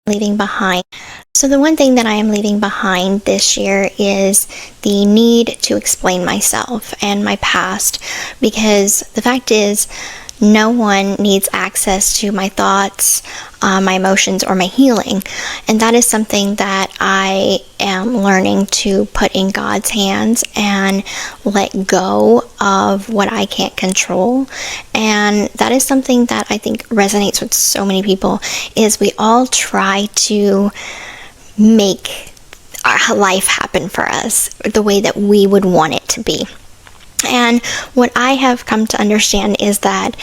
leaving behind. So the one thing that I am leaving behind this year is the need to explain myself and my past, because the fact is, no one needs access to my thoughts, my emotions, or my healing. And that is something that I am learning to put in God's hands and let go of what I can't control. And that is something that I think resonates with so many people, is we all try to make our life happen for us the way that we would want it to be. And what I have come to understand is that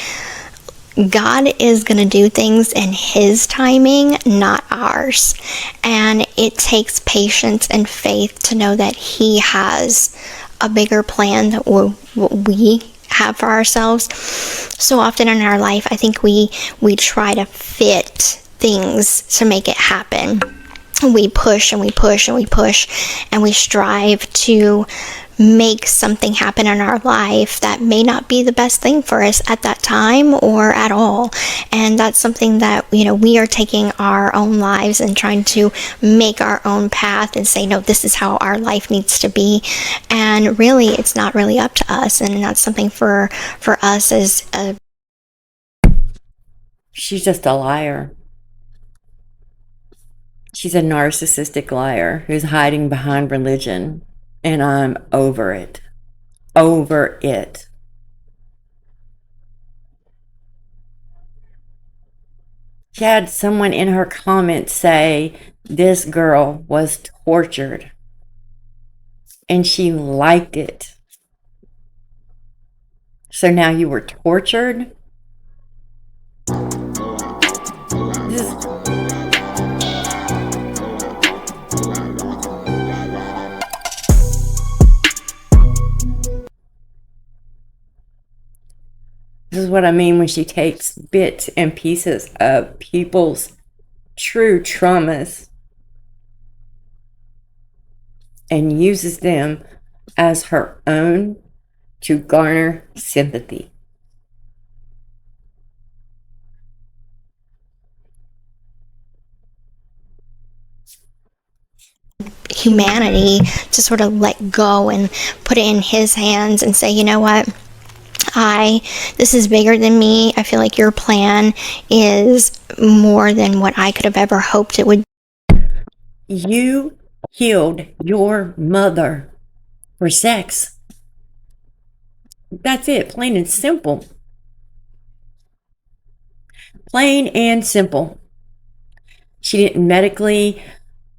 God is going to do things in His timing, not ours. And it takes patience and faith to know that He has a bigger plan than what we have for ourselves. So often in our life, I think we try to fit things to make it happen. We push and we push and we push, and we strive to make something happen in our life that may not be the best thing for us at that time or at all. And that's something that, we are taking our own lives and trying to make our own path and say, no, this is how our life needs to be. And really, it's not really up to us. And that's something for us as a... She's just a liar. She's a narcissistic liar who's hiding behind religion. And I'm over it. Over it. She had someone in her comments say this girl was tortured. And she liked it. So now you were tortured? This is what I mean when she takes bits and pieces of people's true traumas and uses them as her own to garner sympathy. humanity to sort of let go and put it in His hands and say, you know what? This is bigger than me. I feel like your plan is more than what I could have ever hoped it would. You healed your mother for sex. That's it, plain and simple. Plain and simple. She didn't medically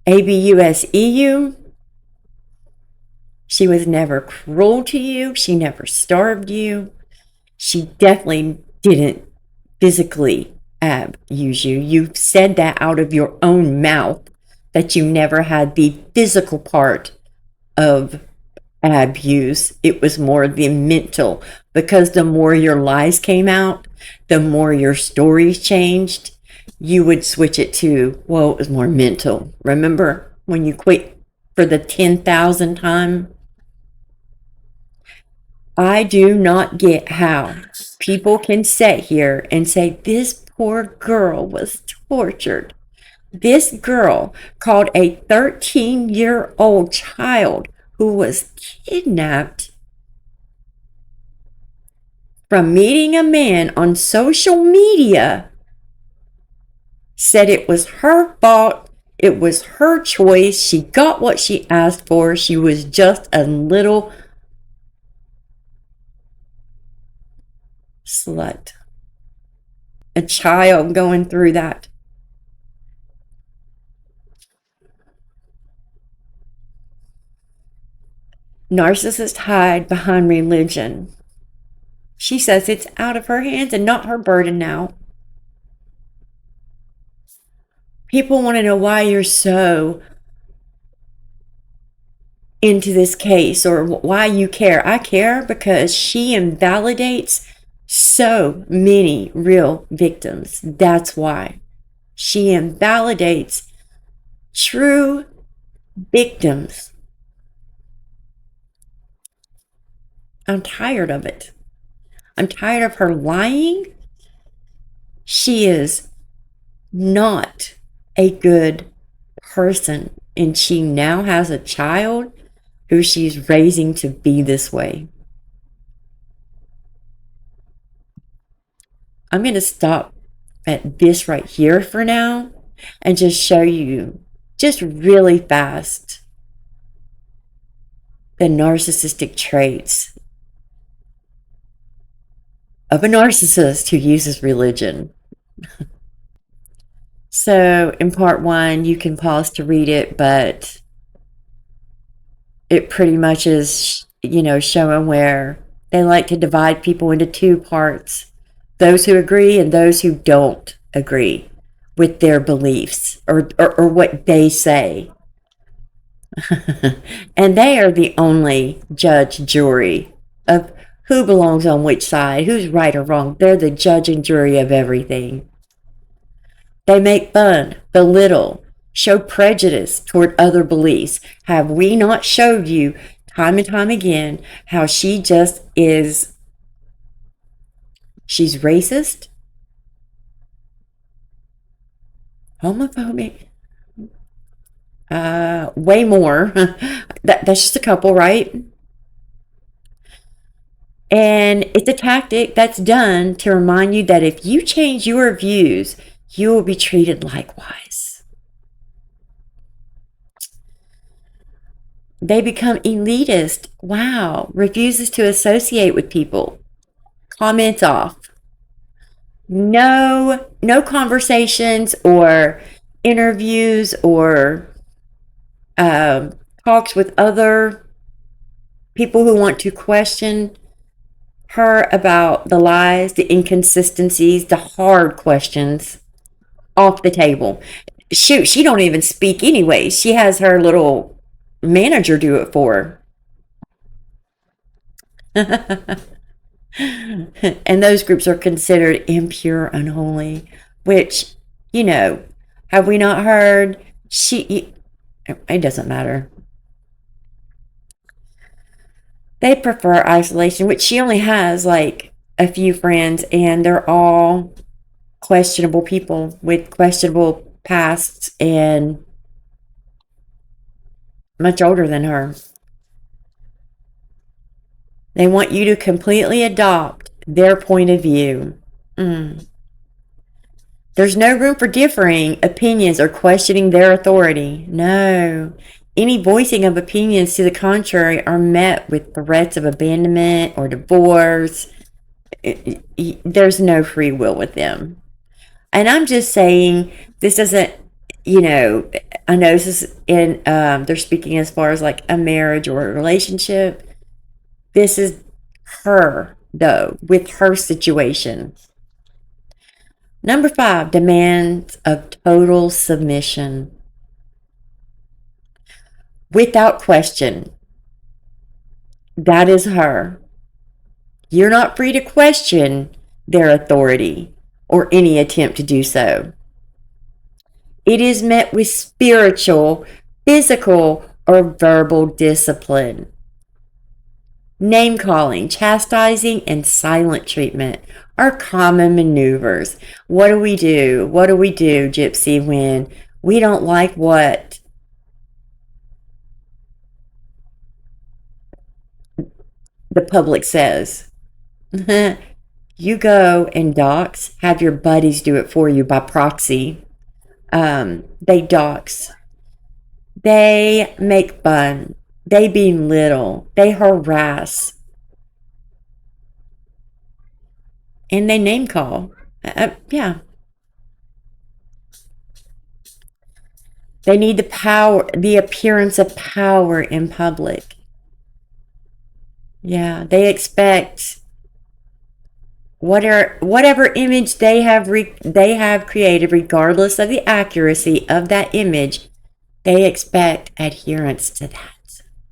abuse you. She was never cruel to you. She never starved you. She definitely didn't physically abuse you. You said that out of your own mouth, that you never had the physical part of abuse. It was more the mental, because the more your lies came out, the more your stories changed. You would switch it to, well, it was more mental. Remember when you quit for the 10,000th time? I do not get how people can sit here and say this poor girl was tortured. This girl called a 13-year-old child who was kidnapped from meeting a man on social media, said it was her fault, it was her choice, she got what she asked for, she was just a little slut. A child going through that. Narcissists hide behind religion. She says it's out of her hands and not her burden now. People want to know why you're so into this case or why you care. I care because she invalidates so many real victims. That's why. She invalidates true victims. I'm tired of it. I'm tired of her lying. She is not a good person, and she now has a child who she's raising to be this way. I'm going to stop at this right here for now and just show you just really fast the narcissistic traits of a narcissist who uses religion. So in part one, you can pause to read it, but it pretty much is, showing where they like to divide people into two parts: those who agree and those who don't agree with their beliefs or what they say. And they are the only judge, jury of who belongs on which side, who's right or wrong. They're the judge and jury of everything. They make fun, belittle, show prejudice toward other beliefs. Have we not showed you time and time again how she just is? She's racist, homophobic, way more. That's just a couple, right? And it's a tactic that's done to remind you that if you change your views, you will be treated likewise. They become elitist. Wow. Refuses to associate with people. Comments off. No conversations or interviews or talks with other people who want to question her about the lies, the inconsistencies, the hard questions. Off the table. Shoot, she don't even speak anyway. She has her little manager do it for her. And those groups are considered impure, unholy, which, have we not heard? It doesn't matter. They prefer isolation, which she only has like a few friends, and they're all questionable people with questionable pasts and much older than her. They want you to completely adopt their point of view. There's no room for differing opinions or questioning their authority. No. Any voicing of opinions to the contrary are met with threats of abandonment or divorce. There's no free will with them. And I'm just saying, this doesn't, I know this is in, they're speaking as far as like a marriage or a relationship. This is her, though, with her situation. Number 5, demands of total submission. Without question, that is her. You're not free to question their authority or any attempt to do so. It is met with spiritual, physical, or verbal discipline. Name calling, chastising, and silent treatment are common maneuvers. What do we do? What do we do, Gypsy, when we don't like what the public says? You go and dox, have your buddies do it for you by proxy. They dox. They make fun. They belittle. They harass. And they name call. Yeah. They need the power, the appearance of power in public. Yeah, they expect whatever image they have created, regardless of the accuracy of that image, they expect adherence to that.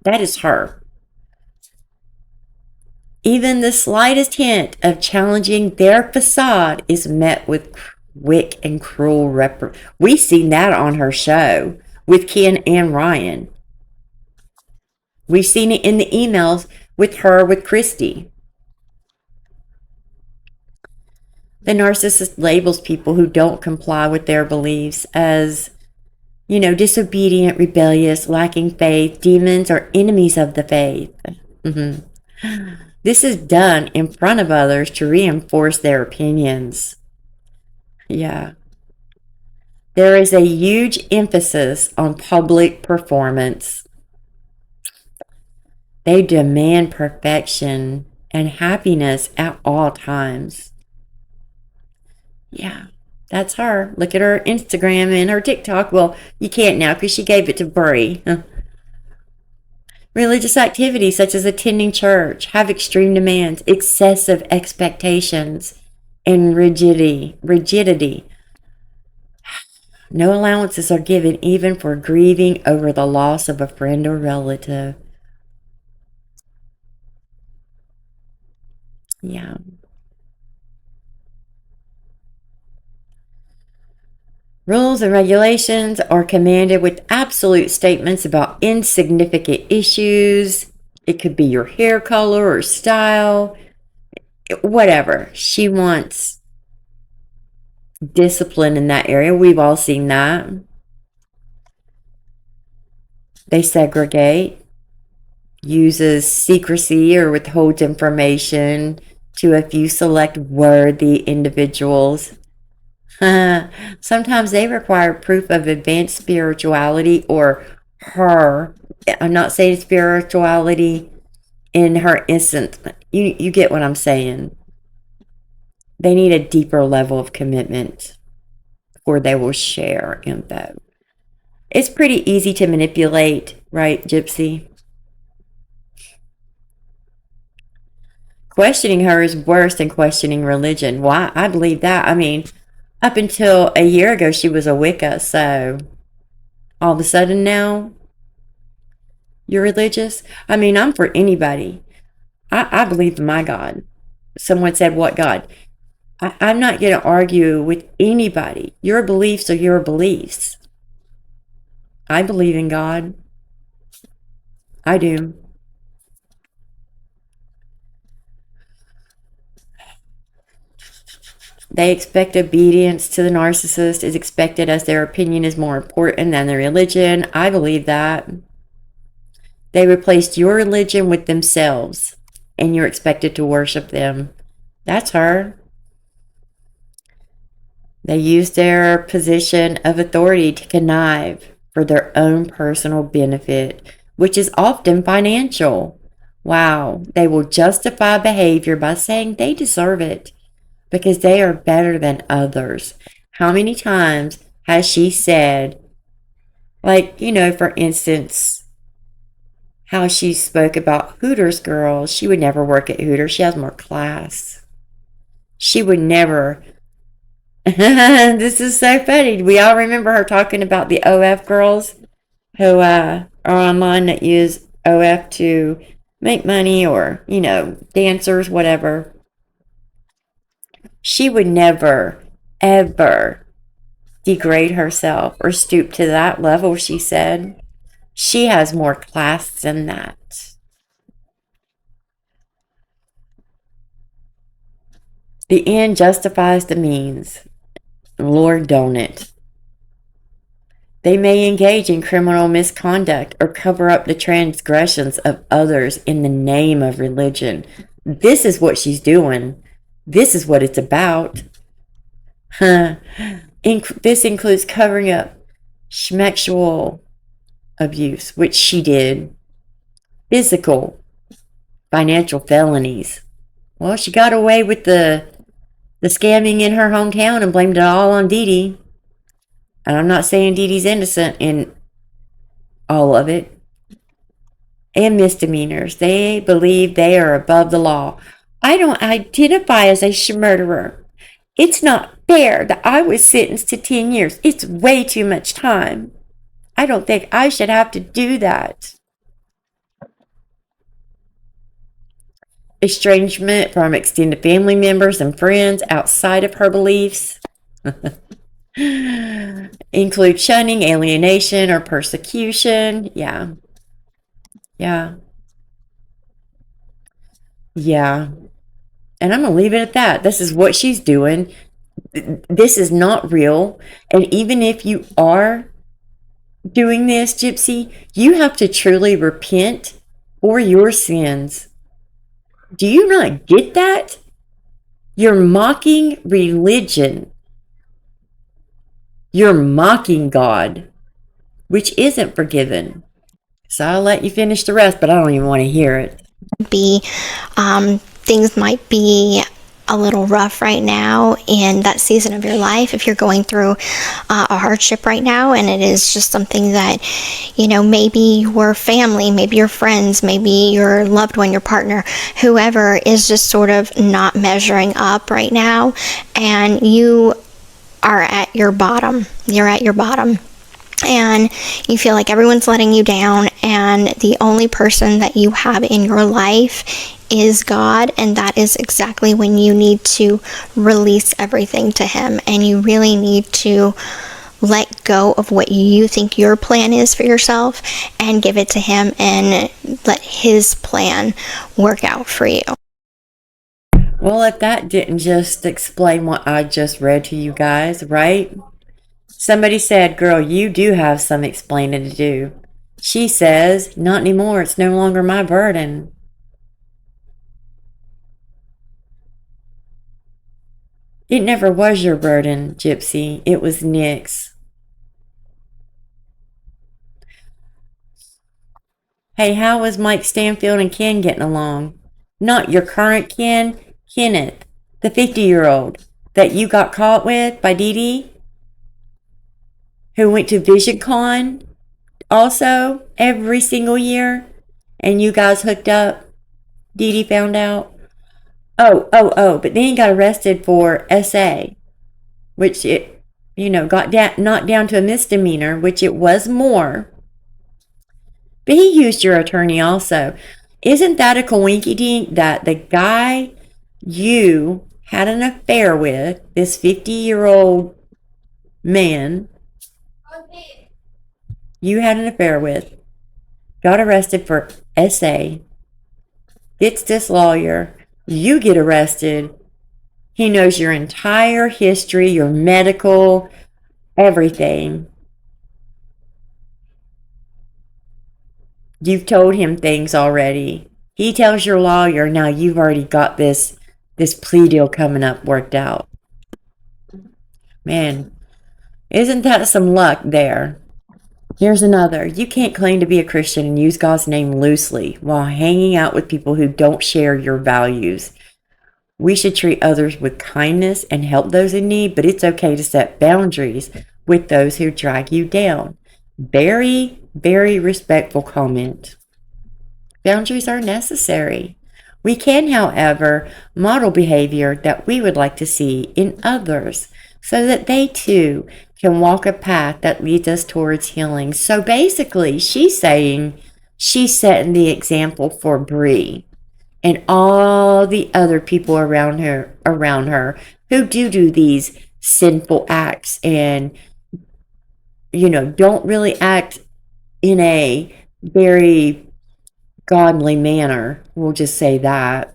That is her. Even the slightest hint of challenging their facade is met with quick and cruel We've seen that on her show with Ken and Ryan. We've seen it in the emails with her with Christy. The narcissist labels people who don't comply with their beliefs as Disobedient, rebellious, lacking faith. Demons are enemies of the faith. Mhm. This is done in front of others to reinforce their opinions. Yeah. There is a huge emphasis on public performance. They demand perfection and happiness at all times. Yeah, that's her. Look at her Instagram and her TikTok. Well, you can't now because she gave it to Brie. Religious activities such as attending church have extreme demands, excessive expectations, and rigidity. No allowances are given even for grieving over the loss of a friend or relative. Yeah. Rules and regulations are commanded with absolute statements about insignificant issues. It could be your hair color or style, whatever. She wants discipline in that area. We've all seen that. They segregate, uses secrecy or withholds information to a few select worthy individuals. Sometimes they require proof of advanced spirituality or her. I'm not saying spirituality in her instance. You get what I'm saying. They need a deeper level of commitment before they will share info. It's pretty easy to manipulate, right, Gypsy? Questioning her is worse than questioning religion. Why? I believe that. I mean, up until a year ago, she was a Wicca, so all of a sudden now, you're religious? I mean, I'm for anybody. I believe in my God. Someone said, what God? I'm not going to argue with anybody. Your beliefs are your beliefs. I believe in God. I do. They expect obedience to the narcissist is expected as their opinion is more important than their religion. I believe that. They replaced your religion with themselves, and you're expected to worship them. That's her. They use their position of authority to connive for their own personal benefit, which is often financial. Wow. They will justify behavior by saying they deserve it because they are better than others. How many times has she said, like, for instance, how she spoke about Hooters girls? She would never work at Hooters. She has more class. She would never. This is so funny. We all remember her talking about the OF girls who are online that use OF to make money or, dancers, whatever. She would never, ever degrade herself or stoop to that level, she said. She has more class than that. The end justifies the means. Lord, don't it? They may engage in criminal misconduct or cover up the transgressions of others in the name of religion. This is what she's doing. This is what it's about. This includes covering up sexual abuse, which she did, physical, financial felonies. Well, she got away with the scamming in her hometown and blamed it all on deedee. And I'm not saying deedee's innocent in all of it. And misdemeanors. They believe they are above the law. I don't identify as a murderer. It's not fair that I was sentenced to 10 years. It's way too much time. I don't think I should have to do that. Estrangement from extended family members and friends outside of her beliefs include shunning, alienation, or persecution. Yeah. And I'm going to leave it at that. This is what she's doing. This is not real. And even if you are doing this, Gypsy, you have to truly repent for your sins. Do you not get that? You're mocking religion. You're mocking God, which isn't forgiven. So I'll let you finish the rest, but I don't even want to hear it. Be things might be a little rough right now in that season of your life if you're going through a hardship right now, and it is just something that, you know, maybe your family, maybe your friends, maybe your loved one, your partner, whoever is just sort of not measuring up right now, and you are at your bottom. You're at your bottom, and you feel like everyone's letting you down, and the only person that you have in your life is God, and that is exactly when you need to release everything to Him, and you really need to let go of what you think your plan is for yourself and give it to Him and let His plan work out for you. Well, if that didn't just explain what I just read to you guys, right? Somebody said, girl, you do have some explaining to do. She says, not anymore. It's no longer my burden. It never was your burden, Gypsy. It was Nick's. Hey, how is Mike Stanfield and Ken getting along? Not your current Ken, Kenneth, the 50-year-old that you got caught with by Deedee, who went to VisionCon also every single year, and you guys hooked up. Deedee found out. Oh, but then he got arrested for SA, which it, got knocked down to a misdemeanor, which it was more. But he used your attorney also. Isn't that a coinky dink that the guy you had an affair with, this 50-year-old man you had an affair with, got arrested for SA, gets this lawyer, you get arrested, he knows your entire history, your medical, everything. You've told him things already. He tells your lawyer, now you've already got this plea deal coming up worked out. Man, isn't that some luck there? Here's another. You can't claim to be a Christian and use God's name loosely while hanging out with people who don't share your values. We should treat others with kindness and help those in need, but it's okay to set boundaries with those who drag you down. Very, very respectful comment. Boundaries are necessary. We can, however, model behavior that we would like to see in others so that they too can walk a path that leads us towards healing. So basically, she's saying she's setting the example for Bree and all the other people around her who do these sinful acts and don't really act in a very godly manner. We'll just say that.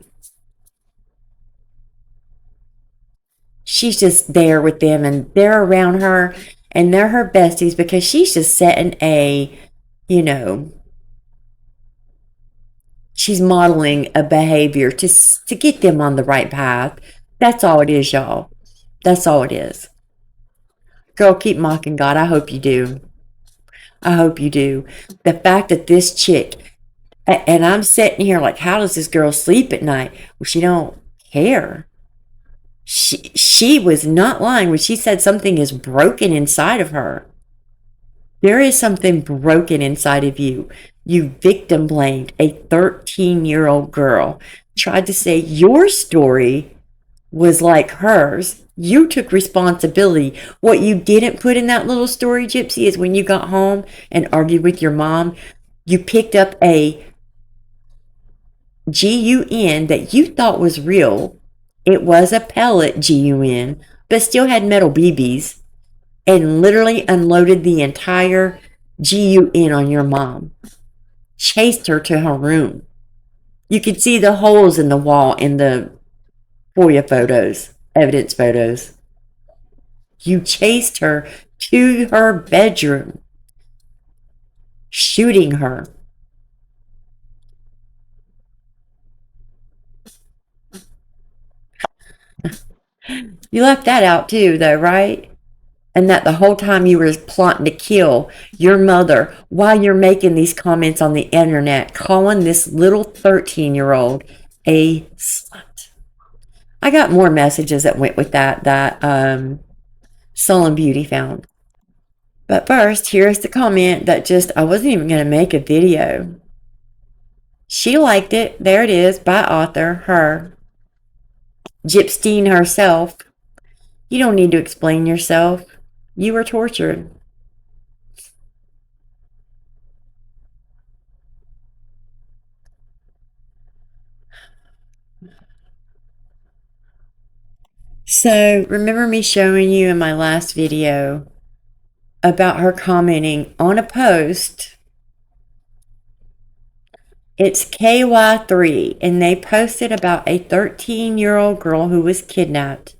She's just there with them and they're around her and they're her besties because she's just setting she's modeling a behavior to get them on the right path. That's all it is, y'all. That's all it is. Girl, keep mocking God. I hope you do. I hope you do. The fact that this chick, and I'm sitting here like, how does this girl sleep at night? Well, she don't care. She was not lying when she said something is broken inside of her. There is something broken inside of you. You victim blamed a 13-year-old girl. Tried to say your story was like hers. You took responsibility. What you didn't put in that little story, Gypsy, is when you got home and argued with your mom, you picked up a GUN that you thought was real. It was a pellet GUN, but still had metal BBs, and literally unloaded the entire GUN on your mom. Chased her to her room. You could see the holes in the wall in the foia photos, evidence photos. You chased her to her bedroom shooting her. You left that out too, though, right? And that the whole time you were plotting to kill your mother while you're making these comments on the internet, calling this little 13-year-old a slut. I got more messages that went with that Soul and Beauty found. But first, here's the comment that just, I wasn't even going to make a video. She liked it. There it is, by author, her. Gypsy herself. You don't need to explain yourself. You were tortured. So, remember me showing you in my last video about her commenting on a post. It's KY3, and they posted about a 13-year-old girl who was kidnapped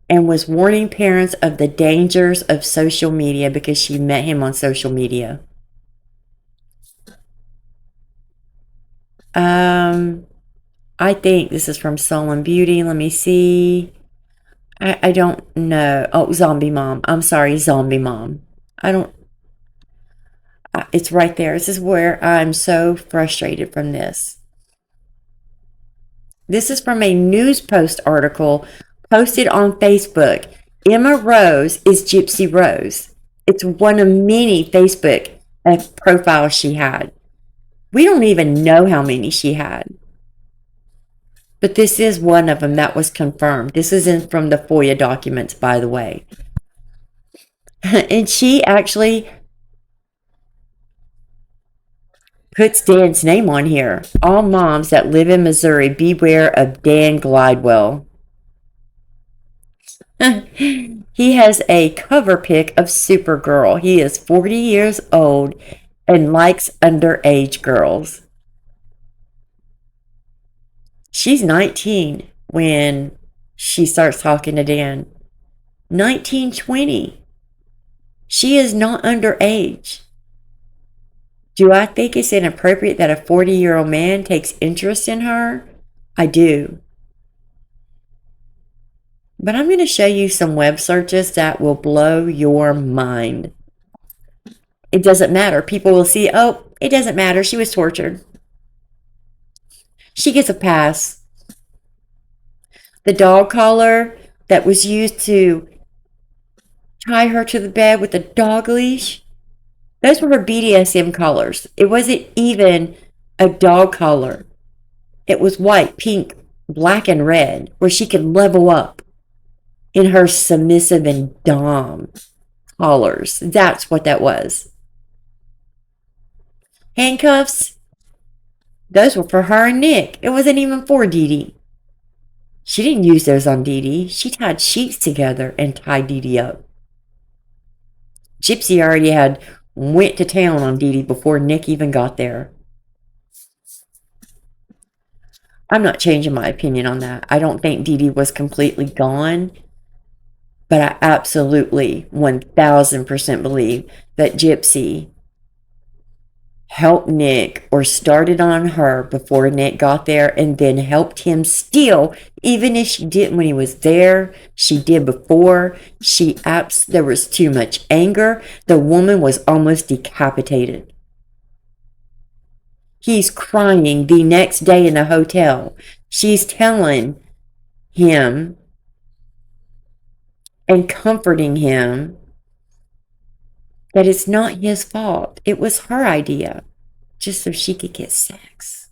and was warning parents of the dangers of social media because she met him on social media. I think this is from Soul and Beauty. Let me see. I don't know. Oh, Zombie Mom. I'm sorry, Zombie Mom. It's right there. This is where I'm so frustrated from this. This is from a news post article posted on Facebook. Emma Rose is Gypsy Rose. It's one of many Facebook profiles she had. We don't even know how many she had. But this is one of them that was confirmed. This isn't from the FOIA documents, by the way. And she actually puts Dan's name on here. All moms that live in Missouri, beware of Dan Glidewell. He has a cover pic of Supergirl. He is 40 years old and likes underage girls. She's 19 when she starts talking to Dan. 19, 20. She is not underage. Do I think it's inappropriate that a 40-year-old man takes interest in her? I do. But I'm going to show you some web searches that will blow your mind. It doesn't matter. People will see, oh, it doesn't matter. She was tortured. She gets a pass. The dog collar that was used to tie her to the bed with a dog leash, those were her BDSM collars. It wasn't even a dog collar. It was white, pink, black, and red, where she could level up in her submissive and dom collars. That's what that was. Handcuffs, those were for her and Nick. It wasn't even for deedee. She didn't use those on deedee. She tied sheets together and tied deedee up. Gypsy already had went to town on deedee before Nick even got there. I'm not changing my opinion on that. I don't think deedee was completely gone, but I absolutely 1000% believe that Gypsy helped Nick or started on her before Nick got there and then helped him steal. Even if she didn't when he was there, she did before. There was too much anger. The woman was almost decapitated. He's crying the next day in the hotel. She's telling him and comforting him that it's not his fault. It was her idea, just so she could get sex.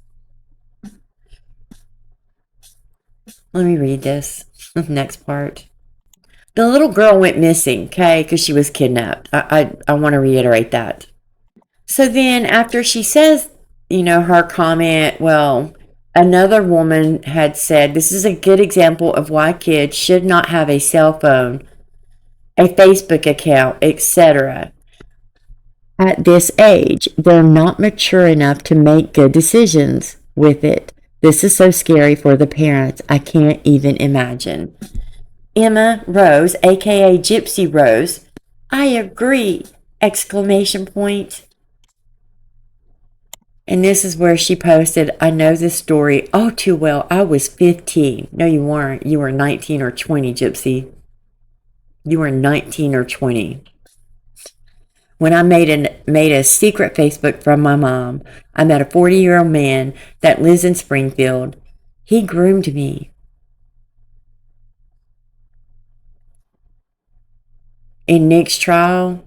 Let me read this next part. The little girl went missing, okay, because she was kidnapped. I want to reiterate that. So then after she says, her comment, well, another woman had said, this is a good example of why kids should not have a cell phone, a Facebook account, etc. At this age, they're not mature enough to make good decisions with it. This is so scary for the parents. I can't even imagine. Emma Rose, aka Gypsy Rose, I agree! Exclamation point. And this is where she posted, I know this story all too well. I was 15. No, you weren't. You were 19 or 20, Gypsy. You were 19 or 20. When I made a secret Facebook from my mom, I met a 40-year-old man that lives in Springfield. He groomed me. In Nick's trial,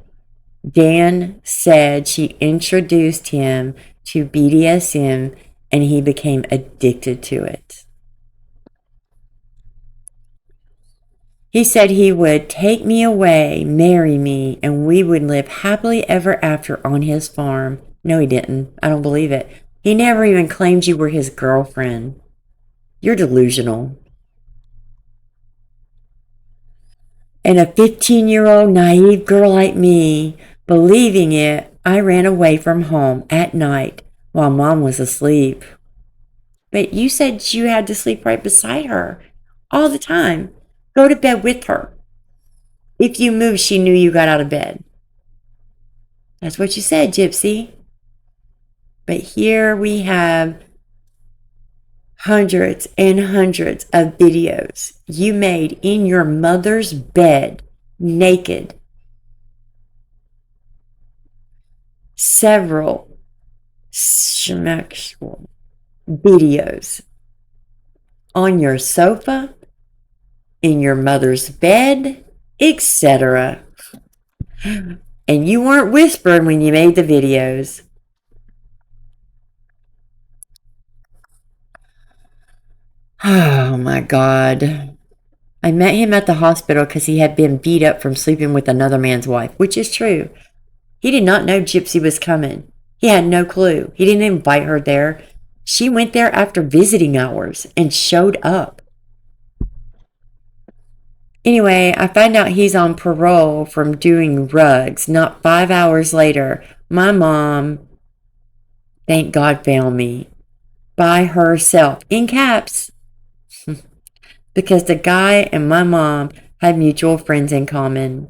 Dan said she introduced him to BDSM and he became addicted to it. He said he would take me away, marry me, and we would live happily ever after on his farm. No, he didn't. I don't believe it. He never even claimed you were his girlfriend. You're delusional. And a 15-year-old naive girl like me, believing it, I ran away from home at night while Mom was asleep. But you said you had to sleep right beside her all the time. Go to bed with her. If you moved, she knew you got out of bed. That's what you said, Gypsy. But here we have hundreds and hundreds of videos you made in your mother's bed, naked. Several sexual videos on your sofa, in your mother's bed, etc. And you weren't whispering when you made the videos. Oh my God. I met him at the hospital because he had been beat up from sleeping with another man's wife, which is true. He did not know Gypsy was coming. He had no clue. He didn't invite her there. She went there after visiting hours and showed up. Anyway, I find out he's on parole from doing rugs. Not 5 hours later, my mom, thank God, found me by herself, in caps, because the guy and my mom had mutual friends in common.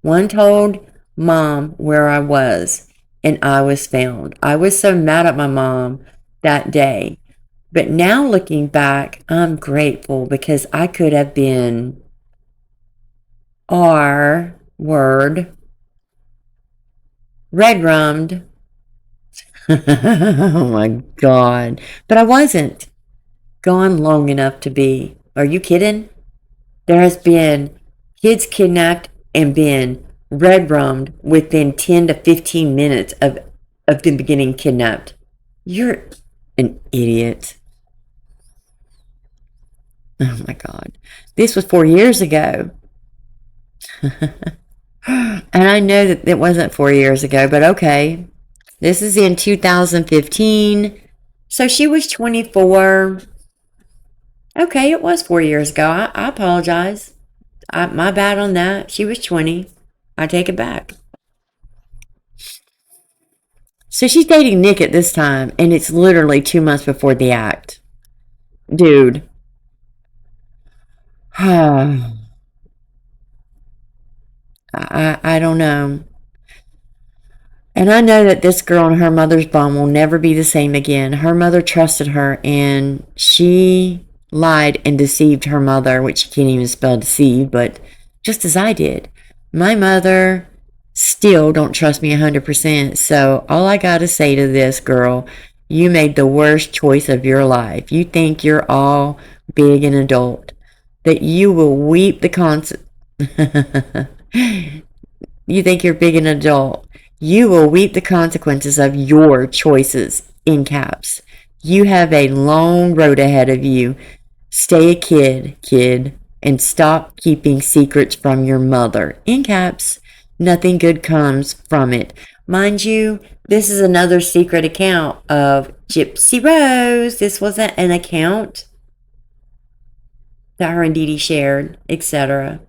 One told Mom where I was, and I was found. I was so mad at my mom that day. But now looking back, I'm grateful because I could have been red rummed. Oh my God. But I wasn't gone long enough to be. Are you kidding? There has been kids kidnapped and been red rummed within 10 to 15 minutes of them getting kidnapped. You're an idiot. Oh my God. This was 4 years ago. And I know that it wasn't 4 years ago, but okay. This is in 2015. So she was 24. Okay, it was 4 years ago. I apologize. My bad on that. She was 20. I take it back. So she's dating Nick at this time, and it's literally 2 months before the act. Dude. I don't know. And I know that this girl and her mother's bond will never be the same again. Her mother trusted her, and she lied and deceived her mother, which she can't even spell deceive, but just as I did. My mother still don't trust me 100%. So all I got to say to this girl, you made the worst choice of your life. You think you're all big and adult, that you will weep the You think you're big and adult. You will reap the consequences of your choices, in caps. You have a long road ahead of you. Stay a kid, and stop keeping secrets from your mother, in caps. Nothing good comes from it. Mind you, this is another secret account of Gypsy Rose. This wasn't an account that her and Deedee shared, etc.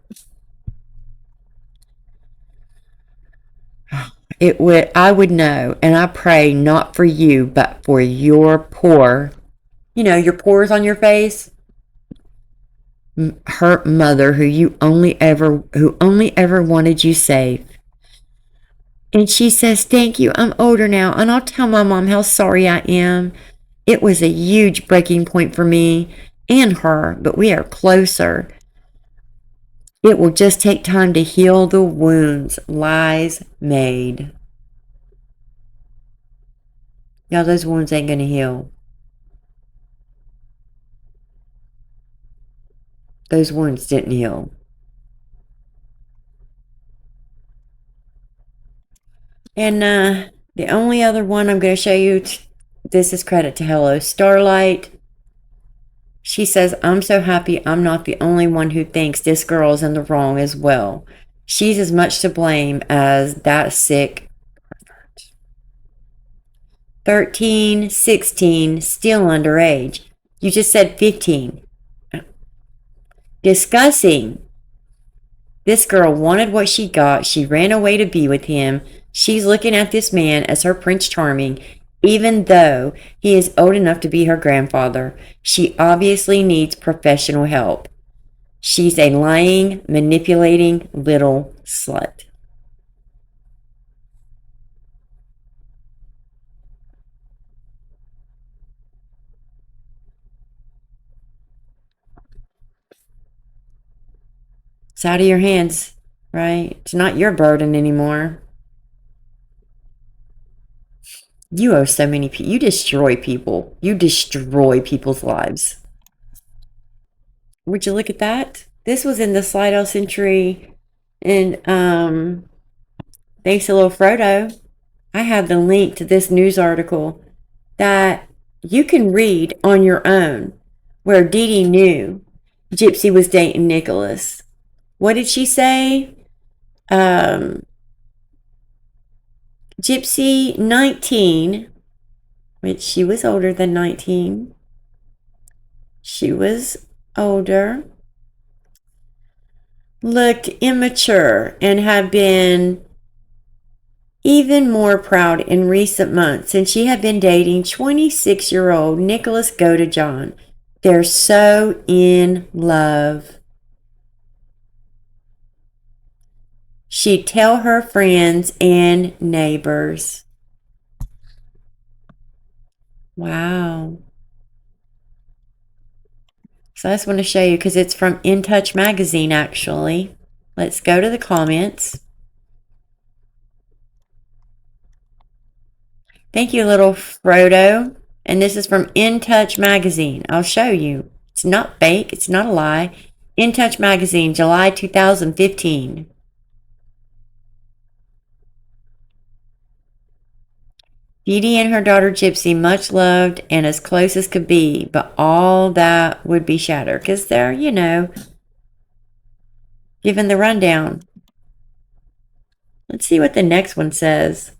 I would know, and I pray not for you, but for your poor, your pores on your face, hurt mother who only ever wanted you safe. And she says, thank you. I'm older now, and I'll tell my mom how sorry I am. It was a huge breaking point for me and her, but we are closer. It will just take time to heal the wounds Lies made. Y'all, those wounds ain't gonna heal. Those wounds didn't heal. And the only other one I'm going to show you, this is credit to Hello Starlight. She says, I'm so happy I'm not the only one who thinks this girl is in the wrong as well. She's as much to blame as that sick 13, 16, still underage. You just said 15. Discussing. This girl wanted what she got. She ran away to be with him. She's looking at this man as her Prince Charming, even though he is old enough to be her grandfather. She obviously needs professional help. She's a lying, manipulating little slut. It's out of your hands, right? It's not your burden anymore. You owe so many people. You destroy people. You destroy people's lives. Would you look at that? This was in the Slidell Century, and thanks to little Frodo, I have the link to this news article that you can read on your own, where Dee Dee knew Gypsy was dating Nicholas. What did she say? Gypsy, 19, which she was older than 19. She was older, looked immature, and had been even more proud in recent months since she had been dating 26-year-old Nicholas Godejohn. They're so in love. She'd tell her friends and neighbors. Wow. So I just want to show you because it's from In Touch magazine, actually. Let's go to the comments. Thank you, little Frodo. And this is from In Touch magazine. I'll show you. It's not fake. It's not a lie. In Touch magazine, July 2015. Dee Dee and her daughter Gypsy, much loved and as close as could be, but all that would be shattered because they're, giving the rundown. Let's see what the next one says.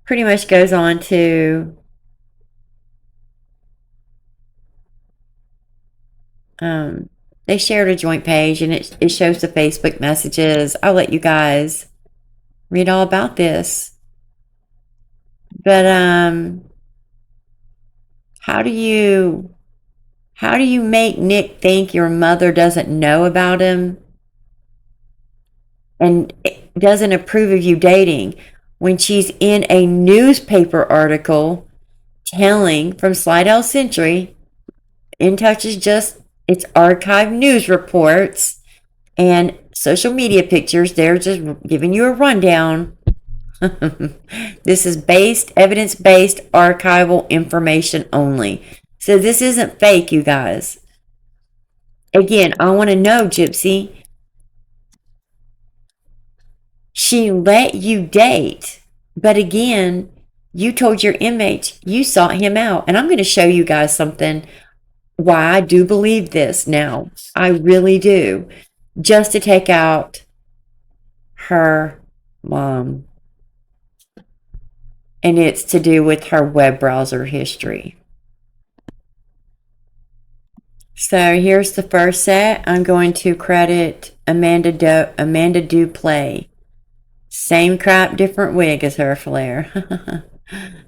Pretty much goes on to they shared a joint page and it shows the Facebook messages. I'll let you guys read all about this. But how do you make Nick think your mother doesn't know about him and doesn't approve of you dating when she's in a newspaper article telling from Slidell Century? In Touch is just it's archived news reports and social media pictures. They're just giving you a rundown. This is evidence-based archival information only. So this isn't fake, you guys. Again, I want to know, Gypsy. She let you date, but again, you told your inmates you sought him out. And I'm going to show you guys something why I do believe this now. I really do. Just to take out her mom. And it's to do with her web browser history. So here's the first set. I'm going to credit Amanda Duplay. Same crap, different wig as her flair.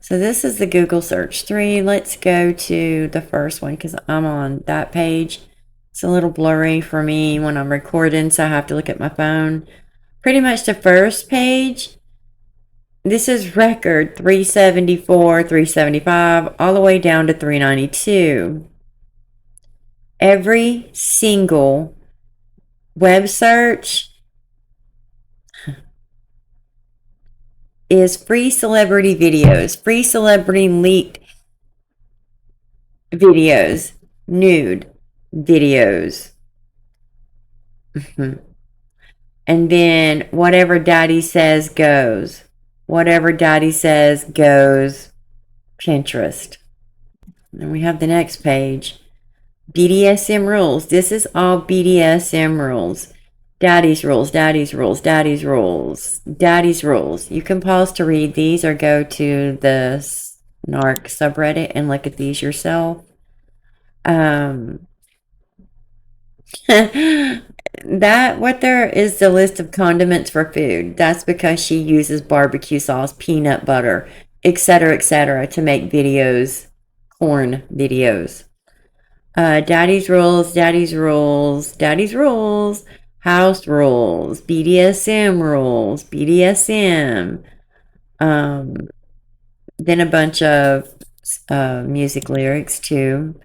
So this is the Google search 3. Let's go to the first one because I'm on that page. It's a little blurry for me when I'm recording, so I have to look at my phone. Pretty much the first page, this is record 374, 375, all the way down to 392. Every single web search is free celebrity videos, free celebrity leaked videos, nude videos. And then whatever daddy says goes. Whatever daddy says goes Pinterest. And we have the next page. BDSM rules. This is all BDSM rules. Daddy's rules, daddy's rules, daddy's rules, daddy's rules. You can pause to read these or go to the Snark subreddit and look at these yourself. That what there is the list of condiments for food. That's because she uses barbecue sauce, peanut butter, etc., to make videos, corn videos. Daddy's rules, daddy's rules, daddy's rules, house rules, BDSM rules, BDSM. Then a bunch of music lyrics too.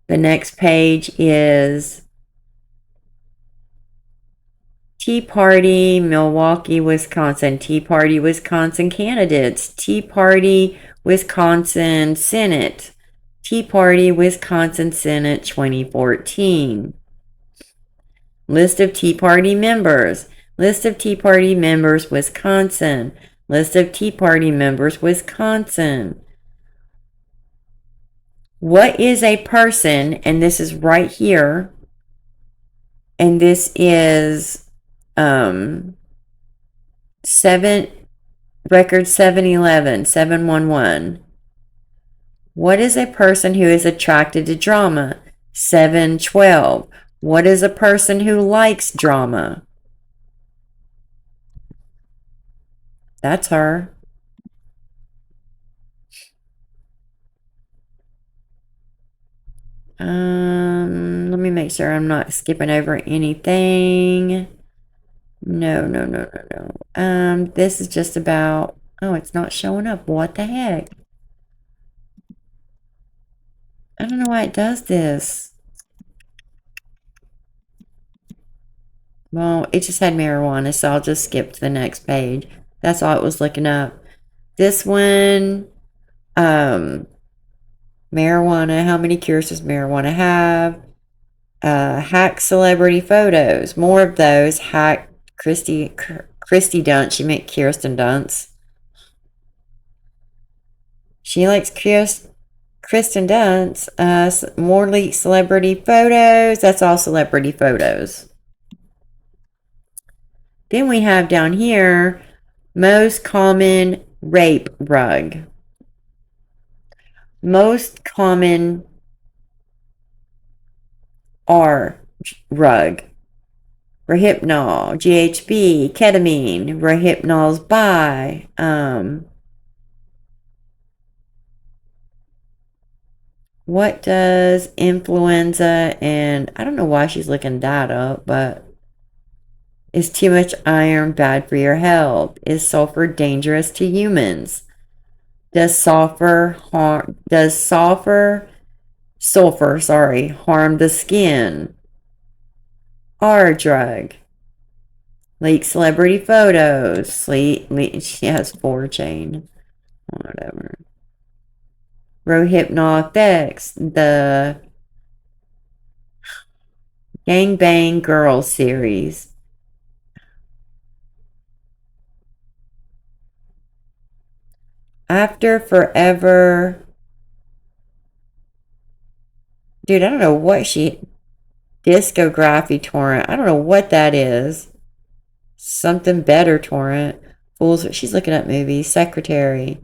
The next page is Tea Party, Milwaukee, Wisconsin. Tea Party, Wisconsin candidates. Tea Party, Wisconsin Senate. Tea Party, Wisconsin Senate 2014. List of Tea Party members. List of Tea Party members, Wisconsin. List of Tea Party members, Wisconsin. What is a person? And this is right here. And this is record 711, 711. What is a person who is attracted to drama? 712. What is a person who likes drama? That's her. Let me make sure I'm not skipping over anything. No. This is just about, oh, it's not showing up. What the heck? I don't know why it does this. Well, it just had marijuana, so I'll just skip to the next page. That's all it was looking up. This one, marijuana. How many cures does marijuana have? Hack celebrity photos. More of those. Hack Christy Dunst. She meant Kirsten Dunst. She likes Kristen Dunst. More leaked celebrity photos. That's all celebrity photos. Then we have down here, most common rape rug. Most common R rug. Rohypnol, GHB, ketamine, Rohypnol's by. What does influenza and I don't know why she's looking that up, but is too much iron bad for your health? Is sulfur dangerous to humans? Does sulfur harm the skin? R drug. Leak celebrity photos. She has 4chain. Whatever. Rohypnol effects. The Gangbang Girls series. After Forever. Dude, I don't know what Discography torrent. I don't know what that is. Something better torrent. Fools. She's looking up movies. Secretary.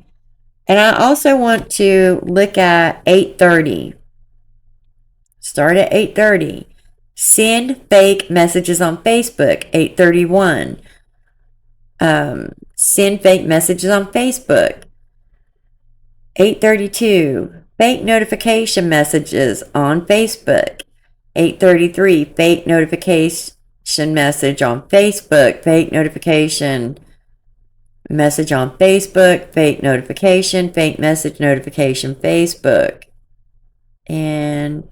And I also want to look at 8:30. Start at 8:30. Send fake messages on Facebook. 8:31. Send fake messages on Facebook. 8:32. Fake notification messages on Facebook. 8:33, fake notification message on Facebook, fake notification message on Facebook, fake notification, fake message notification, Facebook. And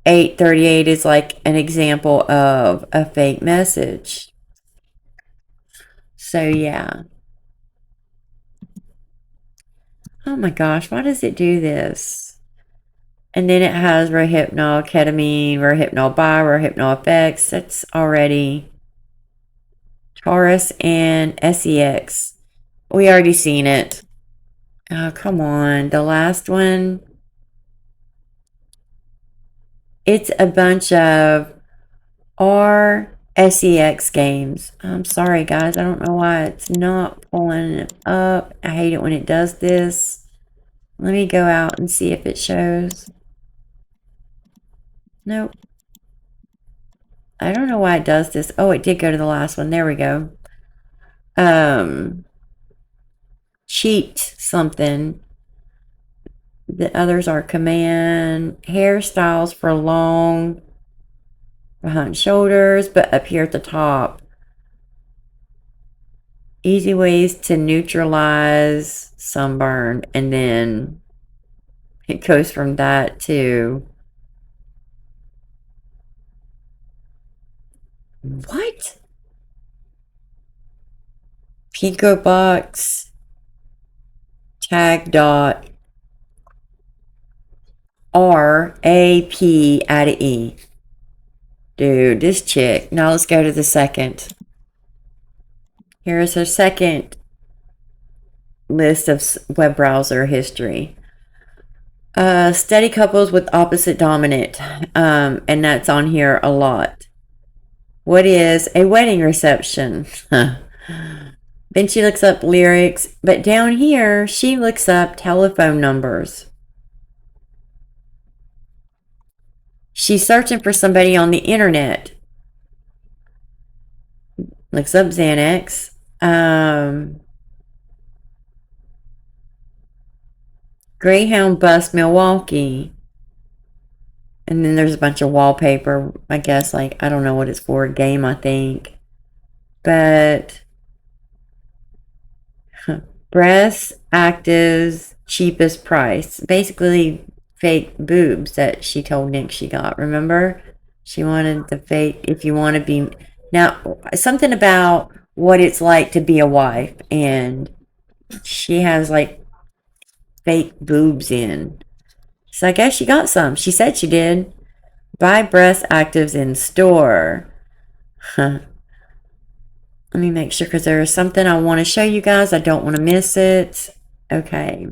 8:38 is like an example of a fake message. So yeah. Oh my gosh, why does it do this? And then it has Rohypnol, ketamine, Rohypnol bi, Rohypnol effects. That's already Taurus and SEX. We already seen it. Oh, come on. The last one. It's a bunch of RSEX games. I'm sorry, guys. I don't know why it's not pulling it up. I hate it when it does this. Let me go out and see if it shows. Nope. I don't know why it does this. Oh, it did go to the last one. There we go. Cheat something. The others are command. Hairstyles for long behind shoulders, but up here at the top. Easy ways to neutralize sunburn. And then it goes from that to... What? Pico box tag dot RAP add a E. Dude, this chick. Now let's go to the second. Here's her second list of web browser history. Steady couples with opposite dominant. And that's on here a lot. What is a wedding reception? Then she looks up lyrics. But down here, she looks up telephone numbers. She's searching for somebody on the internet. Looks up Xanax. Greyhound bus, Milwaukee. And then there's a bunch of wallpaper. I guess, like, I don't know what it's for. A game, I think. But... breast actives, cheapest price. Basically... fake boobs that she told Nick she got. Remember? She wanted the fake, if you want to be... Now, something about what it's like to be a wife. And she has, like, fake boobs in. So I guess she got some. She said she did. Buy breast actives in store. Huh. Let me make sure, because there is something I want to show you guys. I don't want to miss it. Okay.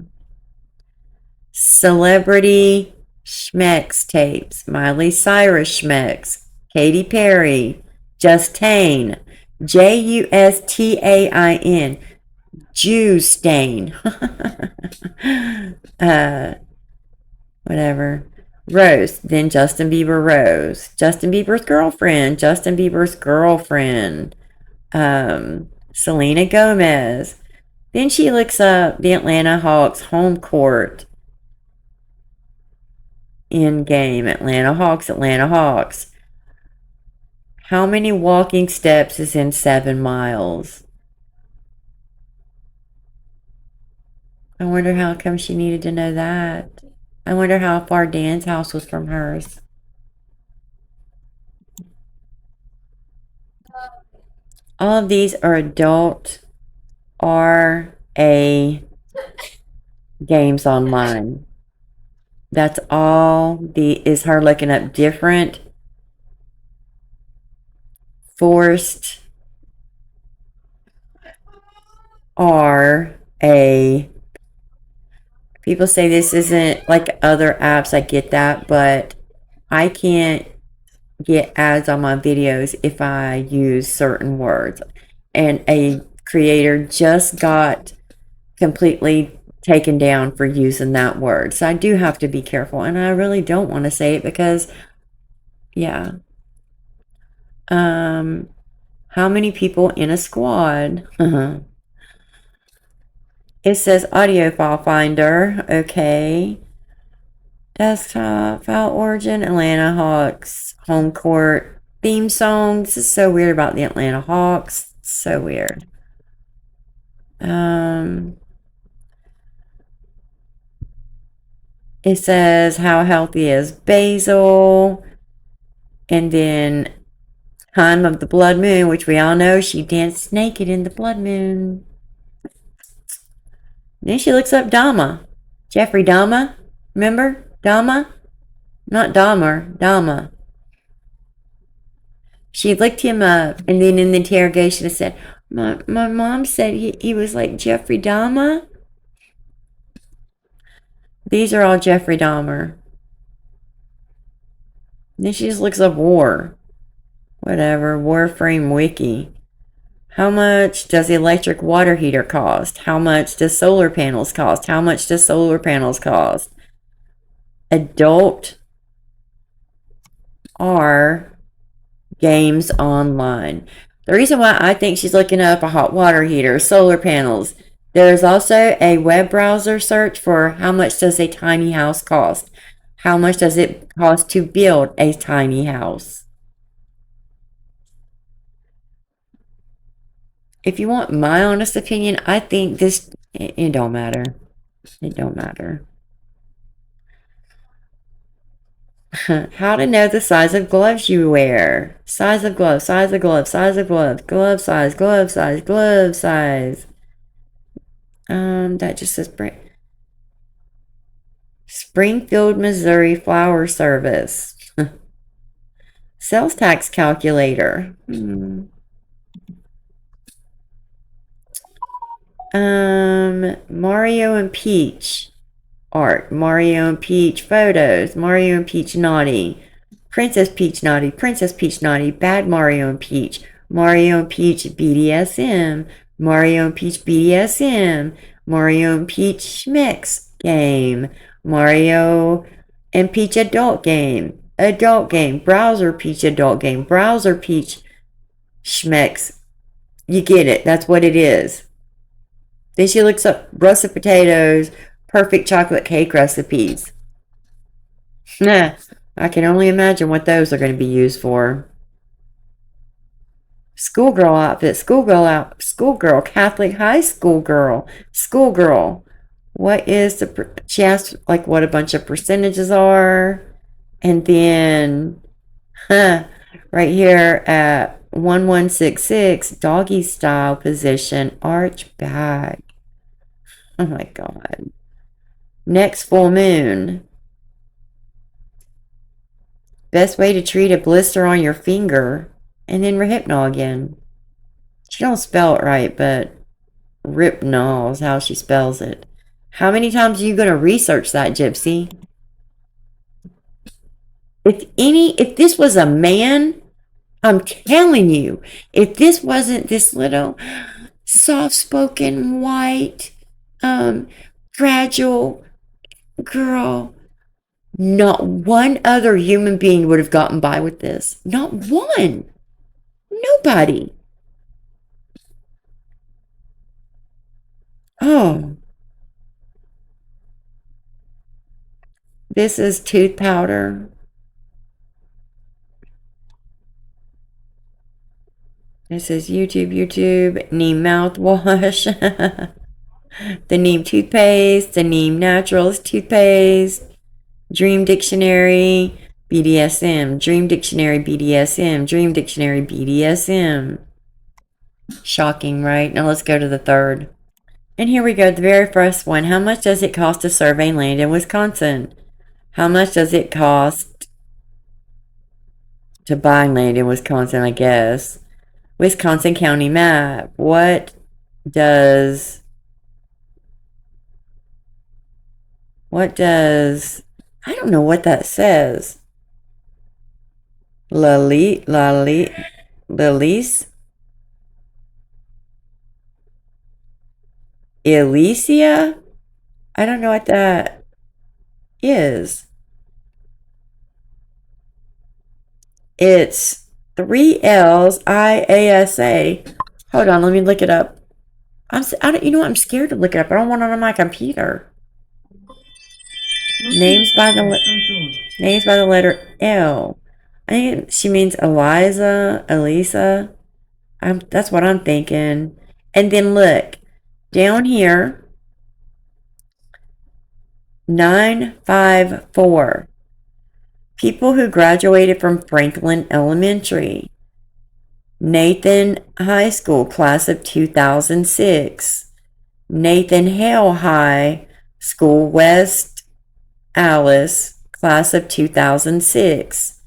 Celebrity Schmecks tapes. Miley Cyrus Schmecks. Katy Perry. Justain. Justain. Jew stain. Whatever. Rose. Then Justin Bieber Rose. Justin Bieber's girlfriend. Justin Bieber's girlfriend. Selena Gomez. Then she looks up the Atlanta Hawks home court. In game. Atlanta Hawks, Atlanta Hawks. How many walking steps is in 7 miles? I wonder how come she needed to know that. I wonder how far Dan's house was from hers. All of these are adult RA games online. That's all is her looking up different forced RA. People say this isn't like other apps. I get that, but I can't get ads on my videos if I use certain words. And a creator just got completely taken down for using that word. So I do have to be careful. And I really don't want to say it because, yeah. How many people in a squad? It says audio file finder. Okay. Desktop, file origin, Atlanta Hawks, home court, theme song. This is so weird about the Atlanta Hawks. So weird. It says how healthy is basil, and then time of the blood moon, which we all know she danced naked in the blood moon. Then she looks up Dama. Jeffrey Dama. Remember? Dama? Not Dahmer. Dama. She looked him up, and then in the interrogation it said, my mom said he was like Jeffrey Dahmer. These are all Jeffrey Dahmer. Then she just looks up war. Whatever. Warframe wiki. How much does the electric water heater cost? How much does solar panels cost? How much does solar panels cost? Adult R games online. The reason why I think she's looking up a hot water heater, solar panels, there is also a web browser search for how much does a tiny house cost? How much does it cost to build a tiny house? If you want my honest opinion, I think this, it don't matter. It don't matter. How to know the size of gloves you wear. Size of glove, size of glove, size of glove, glove size, glove size, glove size. That just says Springfield, Missouri Flower Service. Sales tax calculator. Mario and Peach art. Mario and Peach photos. Mario and Peach naughty. Princess Peach naughty. Princess Peach naughty. Bad Mario and Peach. Mario and Peach BDSM. Mario and Peach BDSM. Mario and Peach mix game. Mario and Peach adult game. Adult game. Browser Peach adult game. Browser Peach schmex. You get it. That's what it is. Then she looks up russet potatoes, perfect chocolate cake recipes. Nah, I can only imagine what those are going to be used for. Schoolgirl outfit, schoolgirl, Catholic high school girl, schoolgirl. What is the, she asked like what a bunch of percentages are. And then, right here at 1166, doggy style position, arch bag. Oh my God. Next full moon. Best way to treat a blister on your finger. And then Rehypnol again. She don't spell it right, but Ripnol is how she spells it. How many times are you going to research that, Gypsy? If this was a man, I'm telling you, if this wasn't this little soft-spoken, white, fragile girl, not one other human being would have gotten by with this. Not one. Nobody. Oh. This is tooth powder. This is YouTube, Neem mouthwash. The Neem toothpaste, the Neem Naturals toothpaste, Dream Dictionary, BDSM, Dream Dictionary, BDSM, Dream Dictionary, BDSM. Shocking, right? Now let's go to the third. And here we go, the very first one. How much does it cost to survey land in Wisconsin? How much does it cost to buy land in Wisconsin, I guess? Wisconsin County map. What does I don't know what that says. Lilise? Elysia? I don't know what that is. It's 3 L's IASA. Hold on, let me look it up. You know what? I'm scared to look it up. I don't want it on my computer. Names by the letter L. I think she means Elisa. That's what I'm thinking. And then look, down here, 954. People who graduated from Franklin Elementary. Nathan High School, class of 2006. Nathan Hale High School, West Alice, class of 2006.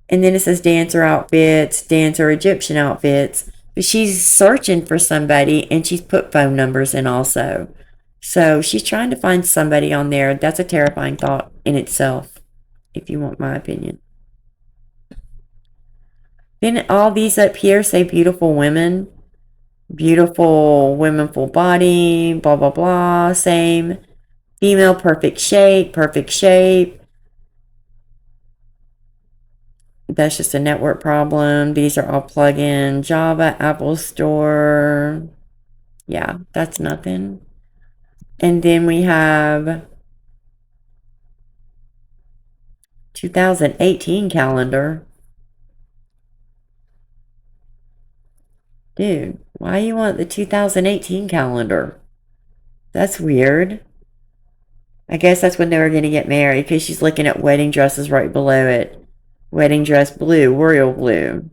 And then it says dancer outfits, dancer Egyptian outfits. But she's searching for somebody and she's put phone numbers in also. So she's trying to find somebody on there. That's a terrifying thought in itself, if you want my opinion. Then all these up here say beautiful women. Beautiful women, full body, blah, blah, blah. Same. Female, perfect shape, perfect shape. That's just a network problem. These are all plug-in. Java, Apple Store. Yeah, that's nothing. And then we have 2018 calendar. Dude, why you want the 2018 calendar? That's weird. I guess that's when they were going to get married because she's looking at wedding dresses right below it. Wedding dress blue, royal blue.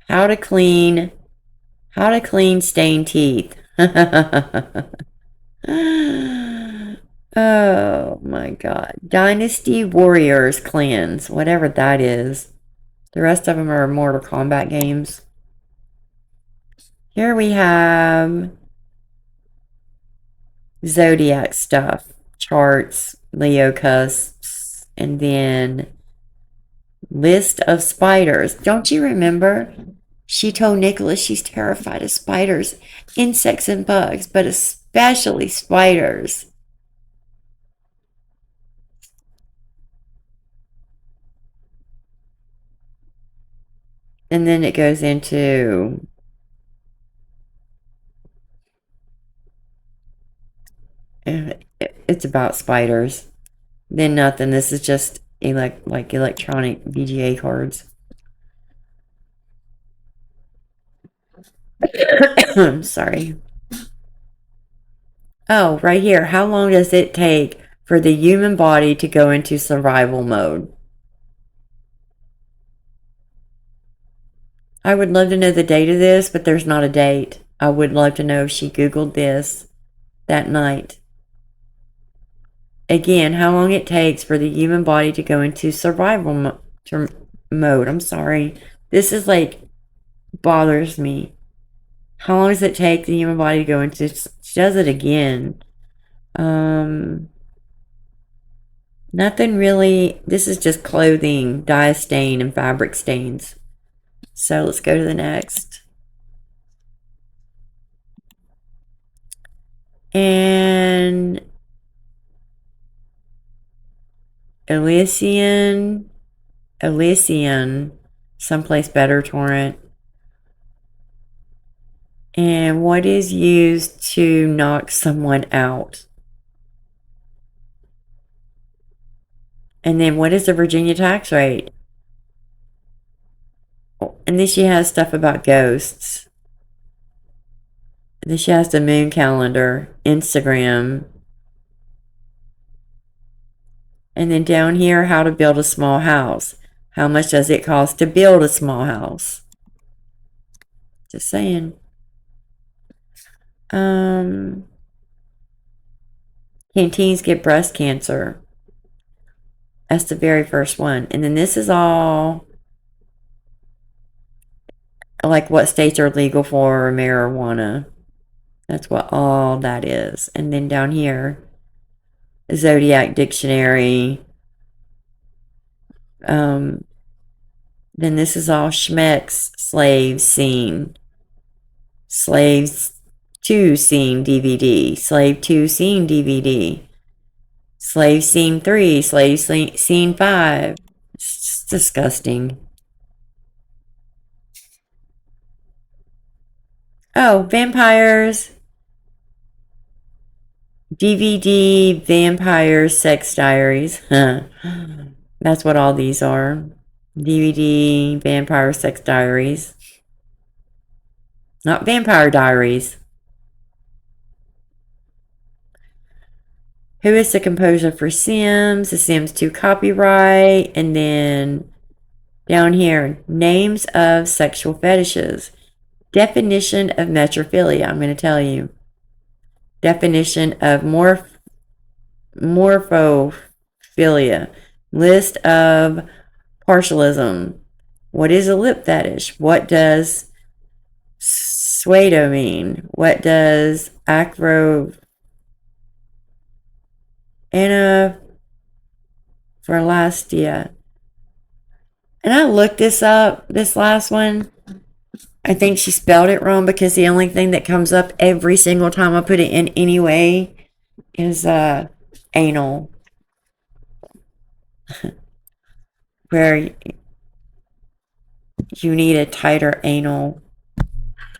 How to clean stained teeth. Oh my god. Dynasty Warriors clans, whatever that is. The rest of them are Mortal Kombat games. Here we have Zodiac stuff, charts, Leo cusps, and then list of spiders. Don't you remember? She told Nicholas she's terrified of spiders, insects and bugs, but especially spiders. And then it goes into it's about spiders. Then nothing. This is just like electronic VGA cards. I'm sorry. Oh, right here. How long does it take for the human body to go into survival mode? I would love to know the date of this, but there's not a date. I would love to know if she Googled this that night. Again, how long it takes for the human body to go into survival mode. I'm sorry. This is like bothers me. How long does it take the human body to go into? She does it again. Nothing really. This is just clothing, dye stain, and fabric stains. So let's go to the next. And Elysian, someplace better torrent. And what is used to knock someone out? And then what is the Virginia tax rate? And then she has stuff about ghosts. And then she has the moon calendar, Instagram. And then down here, how to build a small house. How much does it cost to build a small house? Just saying. Can teens get breast cancer? That's the very first one. And then this is all like what states are legal for marijuana. That's what all that is. And then down here, Zodiac Dictionary. Then this is all Schmeck's Slave Scene. Slaves 2 Scene DVD. Slave 2 Scene DVD. Slave Scene 3. Slave Scene 5. It's disgusting. Oh, vampires. DVD vampire sex diaries. That's what all these are. DVD vampire sex diaries. Not vampire diaries. Who is the composer for Sims? The Sims 2 copyright. And then down here, names of sexual fetishes. Definition of metrophilia. I'm going to tell you. Definition of morphophilia. List of partialism. What is a lip fetish? What does pseudo mean? What does anaphilastia? And I looked this up, this last one. I think she spelled it wrong because the only thing that comes up every single time I put it in anyway is anal. Where you need a tighter anal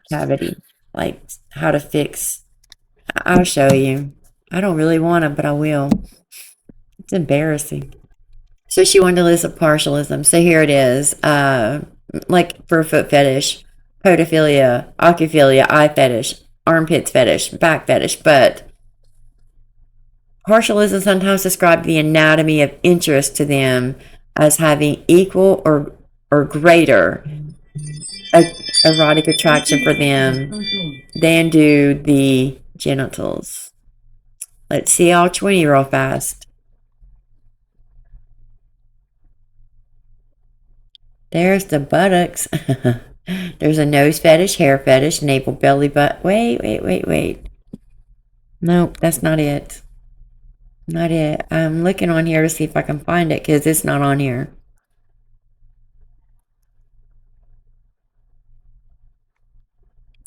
cavity. Like how to fix. I'll show you. I don't really want to, but I will. It's embarrassing. So she wanted to list of partialism. So here it is. Like for foot fetish, podophilia, ocuphilia, eye fetish, armpits fetish, back fetish. But partialism sometimes described the anatomy of interest to them as having equal or greater erotic attraction for them than do the genitals. Let's see all 20 real fast. There's the buttocks. There's a nose fetish, hair fetish, navel, belly, butt. Wait. Nope, that's not it. Not it. I'm looking on here to see if I can find it because it's not on here.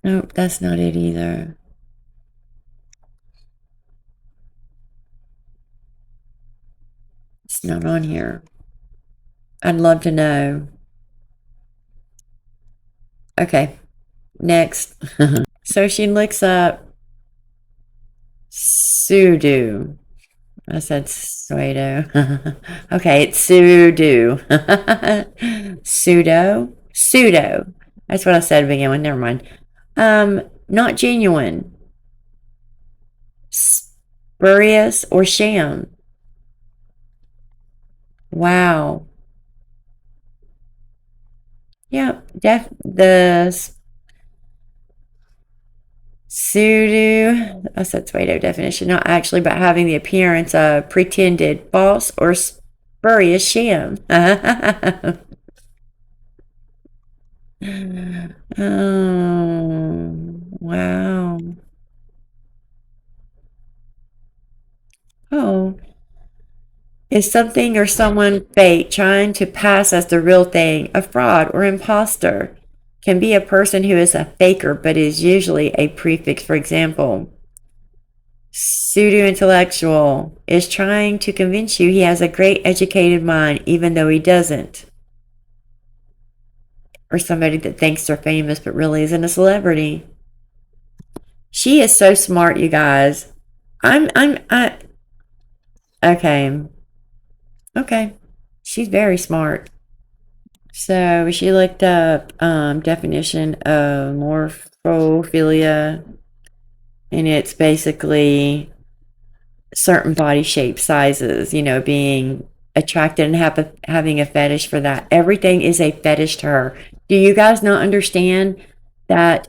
Nope, that's not it either. It's not on here. I'd love to know. Okay, next. So she looks up pseudo. I said pseudo. Okay, it's pseudo. Pseudo. That's what I said to begin with. Never mind. Not genuine. Spurious or sham. Wow. Yep. The pseudo, I said pseudo definition, not actually, but having the appearance of pretended false or spurious sham. Oh, wow. Oh, is something or someone fake trying to pass as the real thing, a fraud or imposter? Can be a person who is a faker, but is usually a prefix. For example, pseudo-intellectual is trying to convince you he has a great educated mind, even though he doesn't. Or somebody that thinks they're famous, but really isn't a celebrity. She is so smart, you guys. Okay. She's very smart. So she looked up definition of morphophilia, and it's basically certain body shape sizes, being attracted and having a fetish for that. Everything is a fetish to her. Do you guys not understand that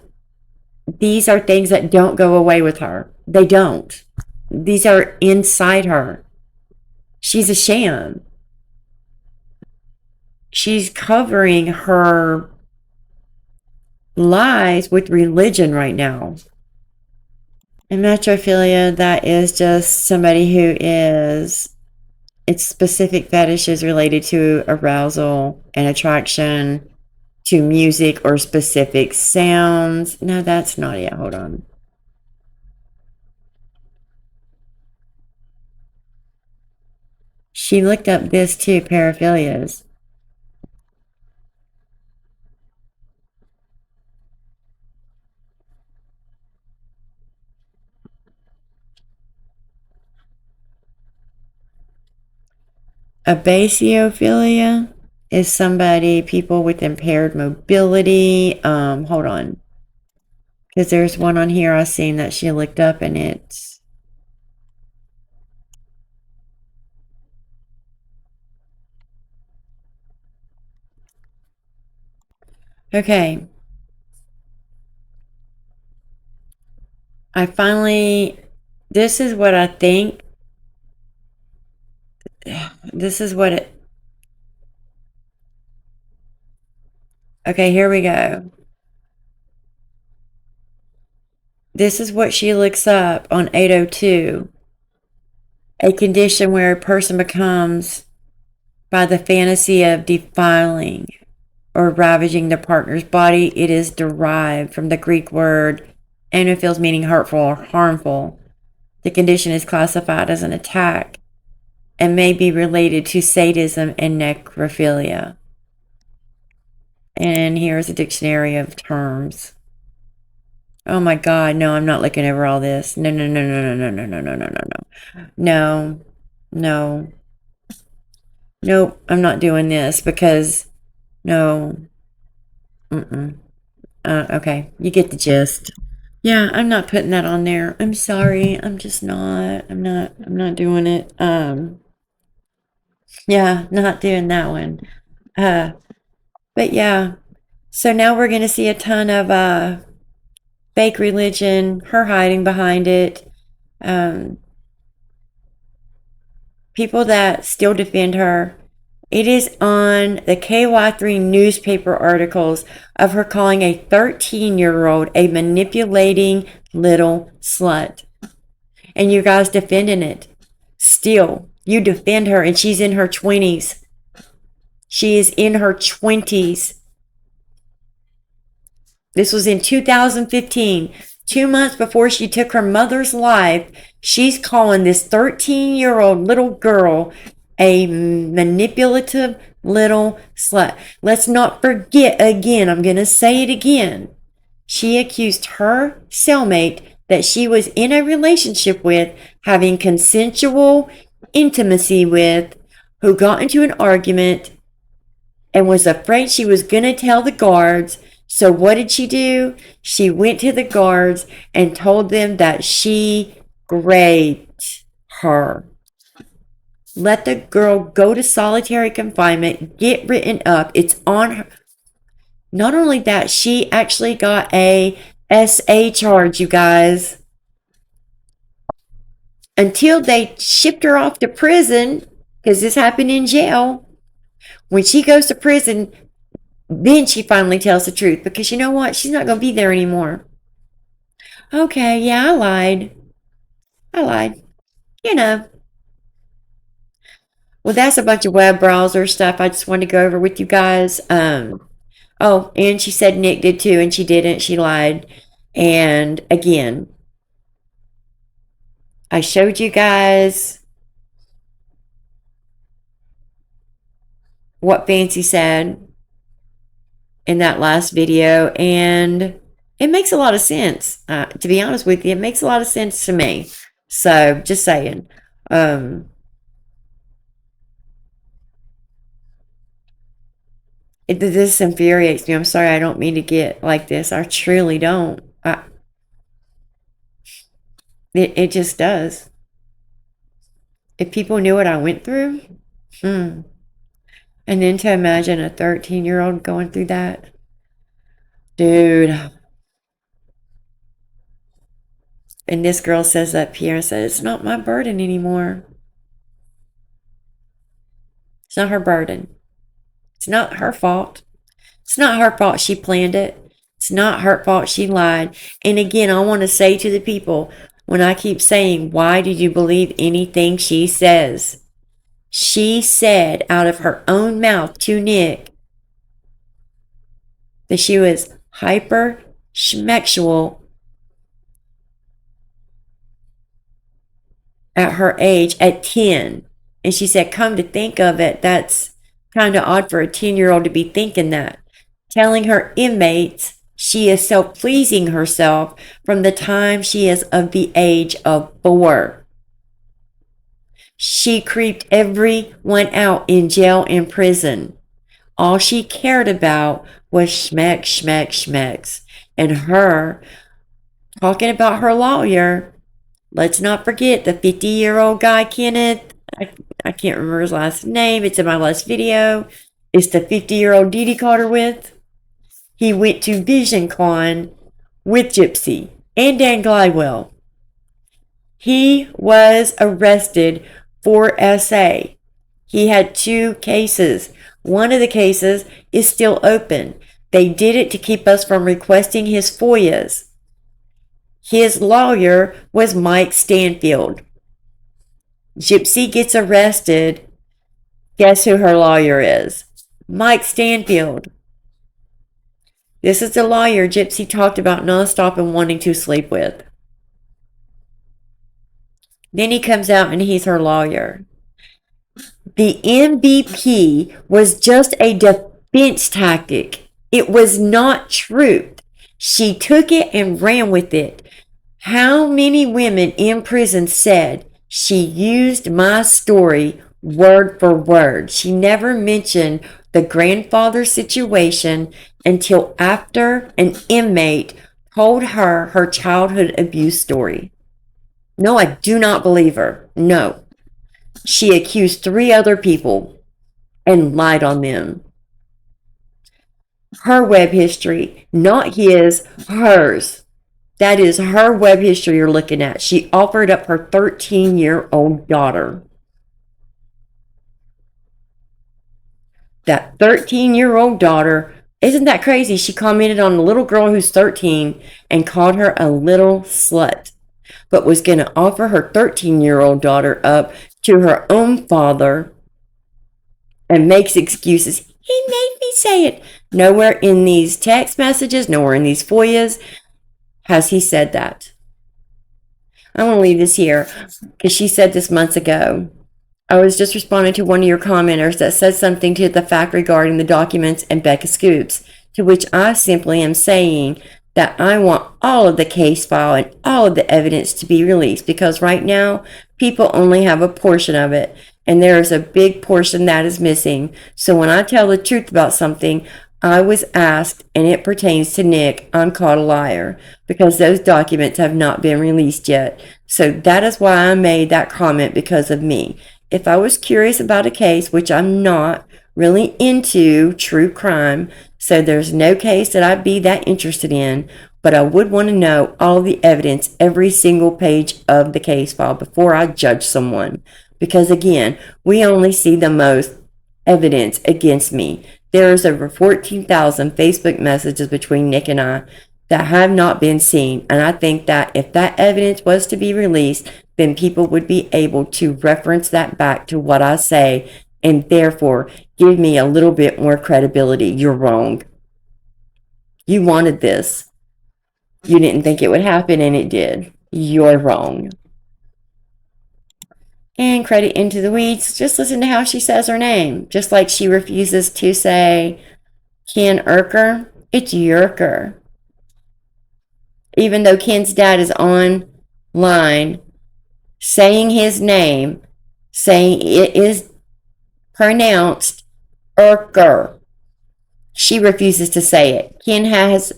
these are things that don't go away with her? They don't. These are inside her. She's a sham. She's covering her lies with religion right now. And metrophilia, that is just somebody who it's specific fetishes related to arousal and attraction to music or specific sounds. No, that's not it. Hold on. She looked up this too, paraphilias. A basiophilia is somebody, people with impaired mobility. Hold on. Because there's one on here I've seen that she looked up and it's. Okay. I finally. This is what I think. This is what it. Okay, here we go. This is what she looks up on 802. A condition where a person becomes by the fantasy of defiling or ravaging their partner's body. It is derived from the Greek word anophiles, meaning hurtful or harmful. The condition is classified as an attack and may be related to sadism and necrophilia. And here's a dictionary of terms. Oh my God, no, I'm not looking over all this. No, no, no, no, no, no, no, no, no, no, no. No, no. Nope, I'm not doing this because no. Okay, you get the gist. Yeah, I'm not putting that on there. I'm sorry. I'm just not. I'm not doing it. Yeah, not doing that one. But yeah. So now we're going to see a ton of fake religion, her hiding behind it. People that still defend her. It is on the KY3 newspaper articles of her calling a 13-year-old a manipulating little slut. And you guys defending it. Still, you defend her and she's in her 20s. She is in her 20s. This was in 2015. 2 months before she took her mother's life, she's calling this 13-year-old little girl a manipulative little slut. Let's not forget again, I'm going to say it again. She accused her cellmate that she was in a relationship with, having consensual intimacy with, who got into an argument and was afraid she was going to tell the guards. So what did she do? She went to the guards and told them that she raped her. Let the girl go to solitary confinement, get written up. It's on her. Not only that, she actually got a SA charge, you guys. Until they shipped her off to prison, because this happened in jail. When she goes to prison, then she finally tells the truth, because you know what? She's not going to be there anymore. Okay, yeah, I lied. You know. Well, that's a bunch of web browser stuff I just wanted to go over with you guys. Oh, and she said Nick did too, and she didn't. She lied. And again, I showed you guys what Fancy said in that last video, and it makes a lot of sense. To be honest with you, it makes a lot of sense to me. So, just saying. This infuriates me. I'm sorry, I don't mean to get like this. I truly don't. It just does. If people knew what I went through, and then to imagine a 13-year-old going through that, dude. And this girl says up here and says, it's not my burden anymore. It's not her burden. It's not her fault. It's not her fault she planned it. It's not her fault she lied. And again, I want to say to the people, when I keep saying, why did you believe anything she says? She said out of her own mouth to Nick that she was hyper schmexual at her age at 10. And she said, come to think of it, that's kind of odd for a 10-year-old to be thinking that. Telling her inmates she is self-pleasing herself from the time she is of the age of 4. She creeped everyone out in jail and prison. All she cared about was schmeck, schmeck, schmecks. And her talking about her lawyer. Let's not forget the 50-year-old guy, Kenneth. I can't remember his last name. It's in my last video. It's the 50-year-old Deedee Carter with. He went to VisionCon with Gypsy and Dan Glidewell. He was arrested for SA. He had 2 cases. One of the cases is still open. They did it to keep us from requesting his FOIAs. His lawyer was Mike Stanfield. Gypsy gets arrested. Guess who her lawyer is? Mike Stanfield. This is the lawyer Gypsy talked about nonstop and wanting to sleep with. Then he comes out and he's her lawyer. The MVP was just a defense tactic. It was not truth. She took it and ran with it. How many women in prison said she used my story word for word? She never mentioned the grandfather situation until after an inmate told her her childhood abuse story. No, I do not believe her. No. She accused 3 other people and lied on them. Her web history, not his, hers. That is her web history you're looking at. She offered up her 13-year-old daughter. That 13-year-old daughter, isn't that crazy? She commented on a little girl who's 13 and called her a little slut, but was going to offer her 13-year-old daughter up to her own father and makes excuses. He made me say it. Nowhere in these text messages, nowhere in these FOIAs has he said that. I want to leave this here because she said this months ago. I was just responding to one of your commenters that said something to the fact regarding the documents and Becca Scoops, to which I simply am saying that I want all of the case file and all of the evidence to be released, because right now people only have a portion of it and there is a big portion that is missing. So when I tell the truth about something I was asked and it pertains to Nick, I'm called a liar because those documents have not been released yet. So that is why I made that comment, because of me. If I was curious about a case, which I'm not really into true crime, so there's no case that I'd be that interested in, but I would want to know all the evidence, every single page of the case file before I judge someone. Because again, we only see the most evidence against me. There's over 14,000 Facebook messages between Nick and I that have not been seen. And I think that if that evidence was to be released, then people would be able to reference that back to what I say and therefore give me a little bit more credibility. You're wrong. You wanted this. You didn't think it would happen, and it did. You're wrong. And credit into the weeds. Just listen to how she says her name. Just like she refuses to say Ken Urker, it's Yerker. Even though Ken's dad is online saying his name, saying it is pronounced Urker, she refuses to say it. Ken has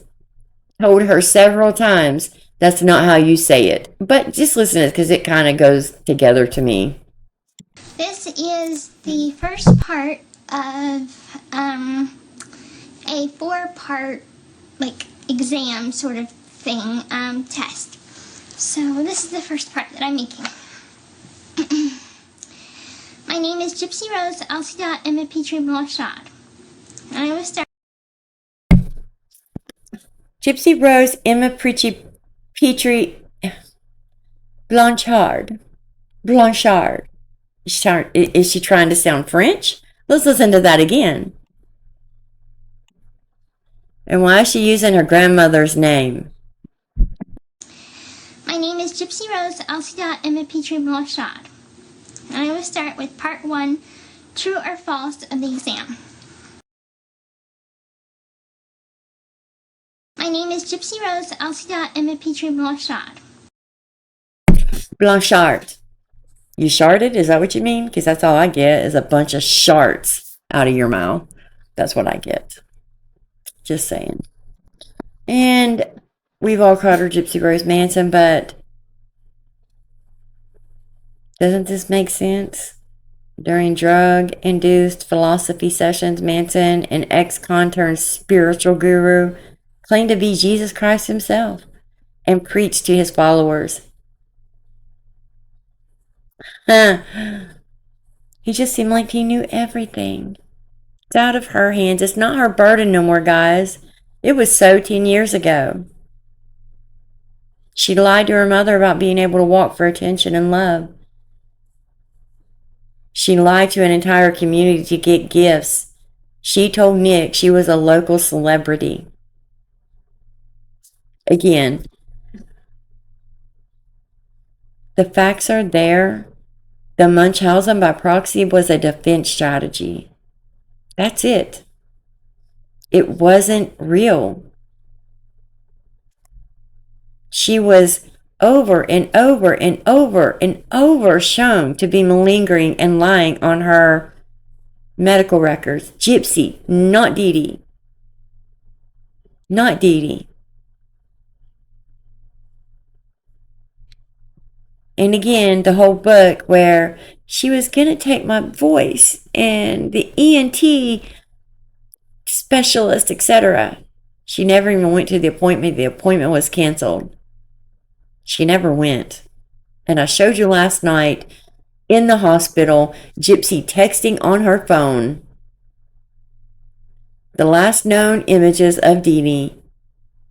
told her several times that's not how you say it. But just listen to it because it kind of goes together to me. This is the first part of a 4-part exam sort of thing, test. So this is the first part that I'm making. My name is Gypsy Rose Elsie Emma Petrie Blanchard. And I will start. Gypsy Rose Emma Petrie Blanchard. Blanchard. Is she trying to sound French? Let's listen to that again. And why is she using her grandmother's name? My name is Gypsy Rose Elsie Emma Petrie Blanchard. And I will start with part 1, true or false of the exam. My name is Gypsy Rose Elsie Emma Petrie Blanchard. Blanchard. You sharted? Is that what you mean? Because that's all I get is a bunch of sharts out of your mouth. That's what I get. Just saying. And we've all called her Gypsy Rose Manson, but doesn't this make sense? During drug-induced philosophy sessions, Manson, an ex-con turned spiritual guru, claimed to be Jesus Christ himself and preached to his followers. He just seemed like he knew everything. It's out of her hands. It's not her burden no more, guys. It was so 10 years ago. She lied to her mother about being able to walk for attention and love. She lied to an entire community to get gifts. She told Nick she was a local celebrity. Again, the facts are there. The Munchausen by proxy was a defense strategy. That's it. It wasn't real. She was over and over and over and over shown to be malingering and lying on her medical records. Gypsy, not deedee. Not deedee. And again, the whole book where she was going to take my voice and the ENT specialist, etc. She never even went to the appointment. The appointment was canceled. She never went. And I showed you last night in the hospital, Gypsy texting on her phone the last known images of deedee.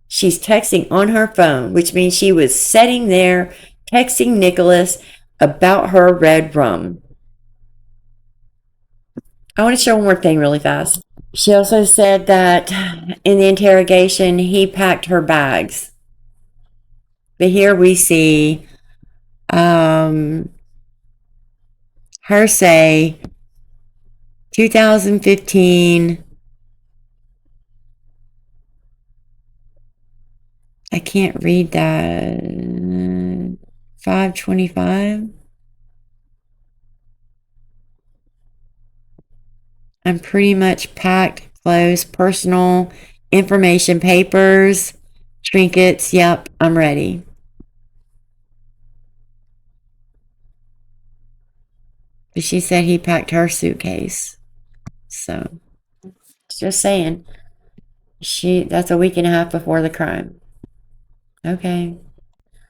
She's texting on her phone, which means she was sitting there texting Nicholas about her red rum. I want to show one more thing really fast. She also said that in the interrogation, he packed her bags. But here we see her say 2015. I can't read that. 525. I'm pretty much packed clothes, personal information, papers, trinkets. Yep, I'm ready. But she said he packed her suitcase. So, just saying. That's a week and a half before the crime. Okay.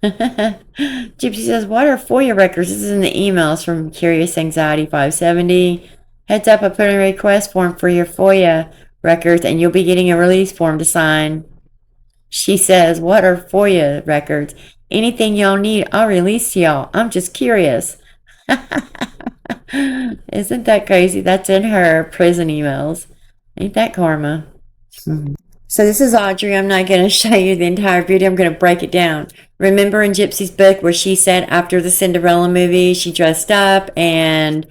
Gypsy says, what are FOIA records? This is in the emails from Curious Anxiety 570. Heads up, I put in a request form for your FOIA records and you'll be getting a release form to sign. She says, what are FOIA records? Anything y'all need, I'll release to y'all. I'm just curious. Isn't that crazy? That's in her prison emails. Ain't that karma? So this is Audrey. I'm not going to show you the entire video. I'm going to break it down. Remember in Gypsy's book where she said after the Cinderella movie, she dressed up and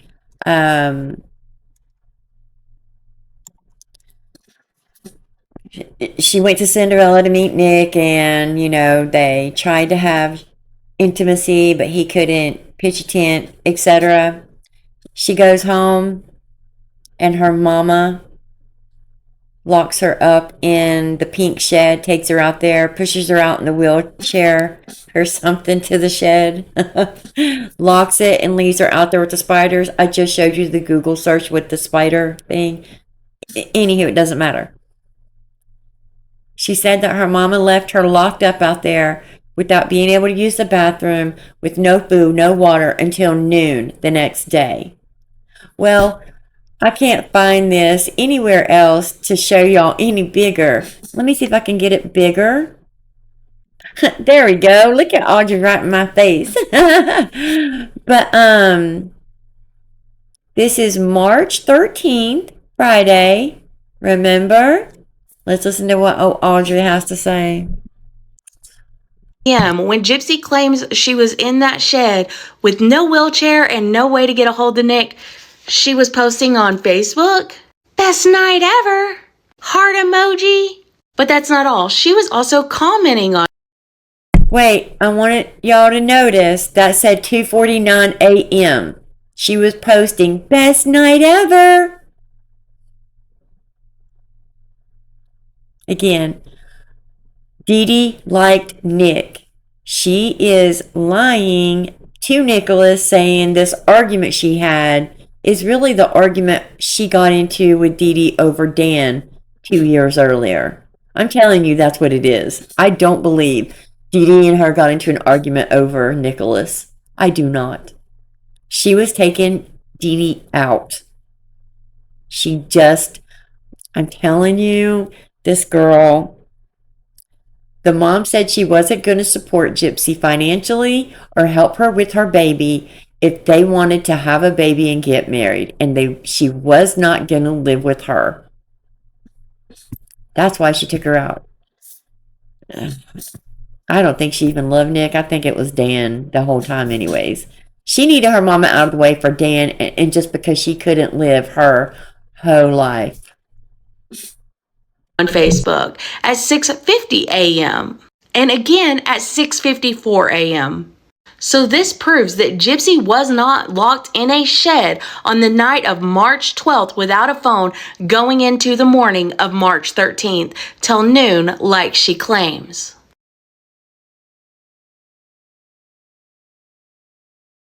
she went to Cinderella to meet Nick, and, you know, they tried to have intimacy, but he couldn't pitch a tent, etc. She goes home, and her mama locks her up in the pink shed, takes her out there, pushes her out in the wheelchair or something to the shed, locks it, and leaves her out there with the spiders. I just showed you the Google search with the spider thing. Anywho, it doesn't matter. She said that her mama left her locked up out there without being able to use the bathroom, with no food, no water, until noon the next day. Well, I can't find this anywhere else to show y'all any bigger. Let me see if I can get it bigger. There we go. Look at Audrey right in my face. But this is March 13th, Friday. Remember? Let's listen to what Audrey has to say. When Gypsy claims she was in that shed with no wheelchair and no way to get a hold of Nick, she was posting on Facebook, best night ever, heart emoji. But that's not all. She was also commenting on Wait, I wanted y'all to notice that said 2:49 a.m. She was posting best night ever. Again, Deedee liked Nick. She is lying to Nicholas, saying this argument she had is really the argument she got into with Deedee over Dan 2 years earlier. I'm telling you, that's what it is. I don't believe Deedee and her got into an argument over Nicholas. I do not. She was taking Deedee out. I'm telling you, this girl, the mom said she wasn't going to support Gypsy financially or help her with her baby if they wanted to have a baby and get married, and she was not going to live with her. That's why she took her out. I don't think she even loved Nick. I think it was Dan the whole time anyways. She needed her mama out of the way for Dan, and just because she couldn't live her whole life. On Facebook at 6:50 a.m. and again at 6:54 a.m. So this proves that Gypsy was not locked in a shed on the night of March 12th without a phone going into the morning of March 13th till noon like she claims.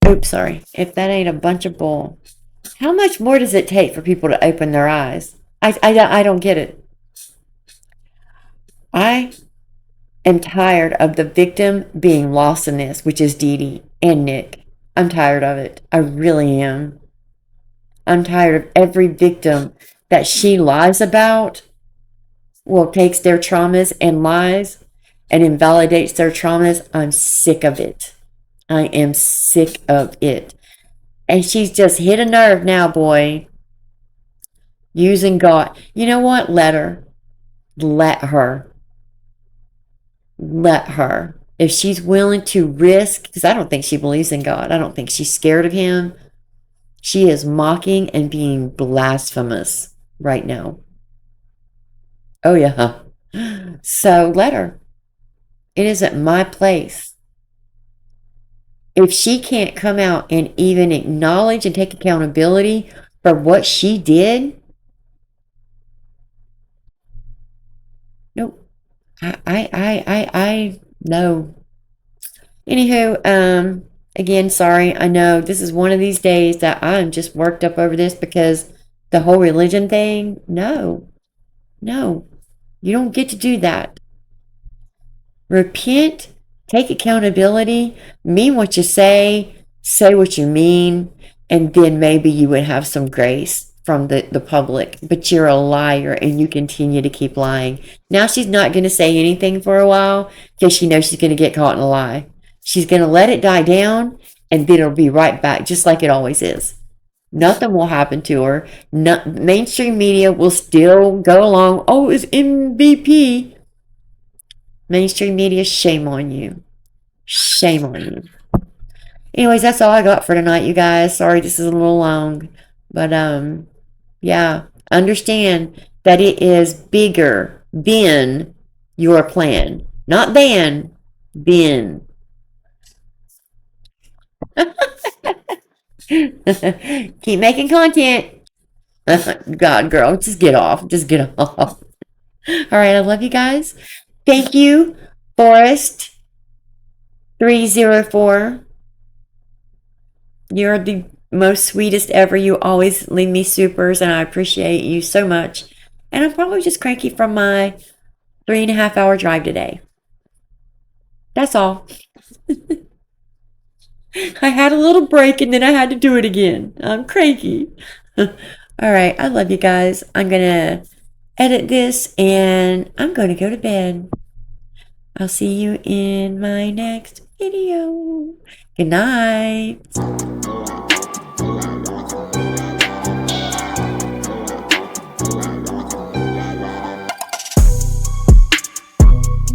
Oops, sorry. If that ain't a bunch of bull. How much more does it take for people to open their eyes? I don't get it. I am tired of the victim being lost in this, which is Deedee and Nick. I'm tired of it. I really am. I'm tired of every victim that she lies about, takes their traumas and lies and invalidates their traumas. I'm sick of it. I am sick of it. And she's just hit a nerve now, boy. Using God. You know what? Let her. Let her. Let her. If she's willing to risk, because I don't think she believes in God. I don't think she's scared of him. She is mocking and being blasphemous right now. Oh, yeah. So let her. It isn't my place. If she can't come out and even acknowledge and take accountability for what she did, nope. I no. Anywho, again, sorry. I know this is one of these days that I'm just worked up over this because the whole religion thing. No, you don't get to do that. Repent, take accountability, mean what you say what you mean, and then maybe you would have some grace from the public. But you're a liar and you continue to keep lying. Now she's not going to say anything for a while because she knows she's going to get caught in a lie. She's going to let it die down and then it'll be right back just like it always is. Nothing will happen to her. Mainstream media will still go along. Oh, it's MVP. Mainstream media, shame on you. Shame on you. Anyways, that's all I got for tonight, you guys. Sorry this is a little long. But, yeah. Understand that it is bigger than your plan. Not than. Keep making content. God, girl, just get off. Just get off. All right, I love you guys. Thank you, Forrest304. You're the most sweetest ever. You always leave me supers, and I appreciate you so much. And I'm probably just cranky from my 3.5 hour drive today. That's all. I had a little break, and then I had to do it again. I'm cranky. All right, I love you guys. I'm going to edit this, and I'm going to go to bed. I'll see you in my next video. Good night.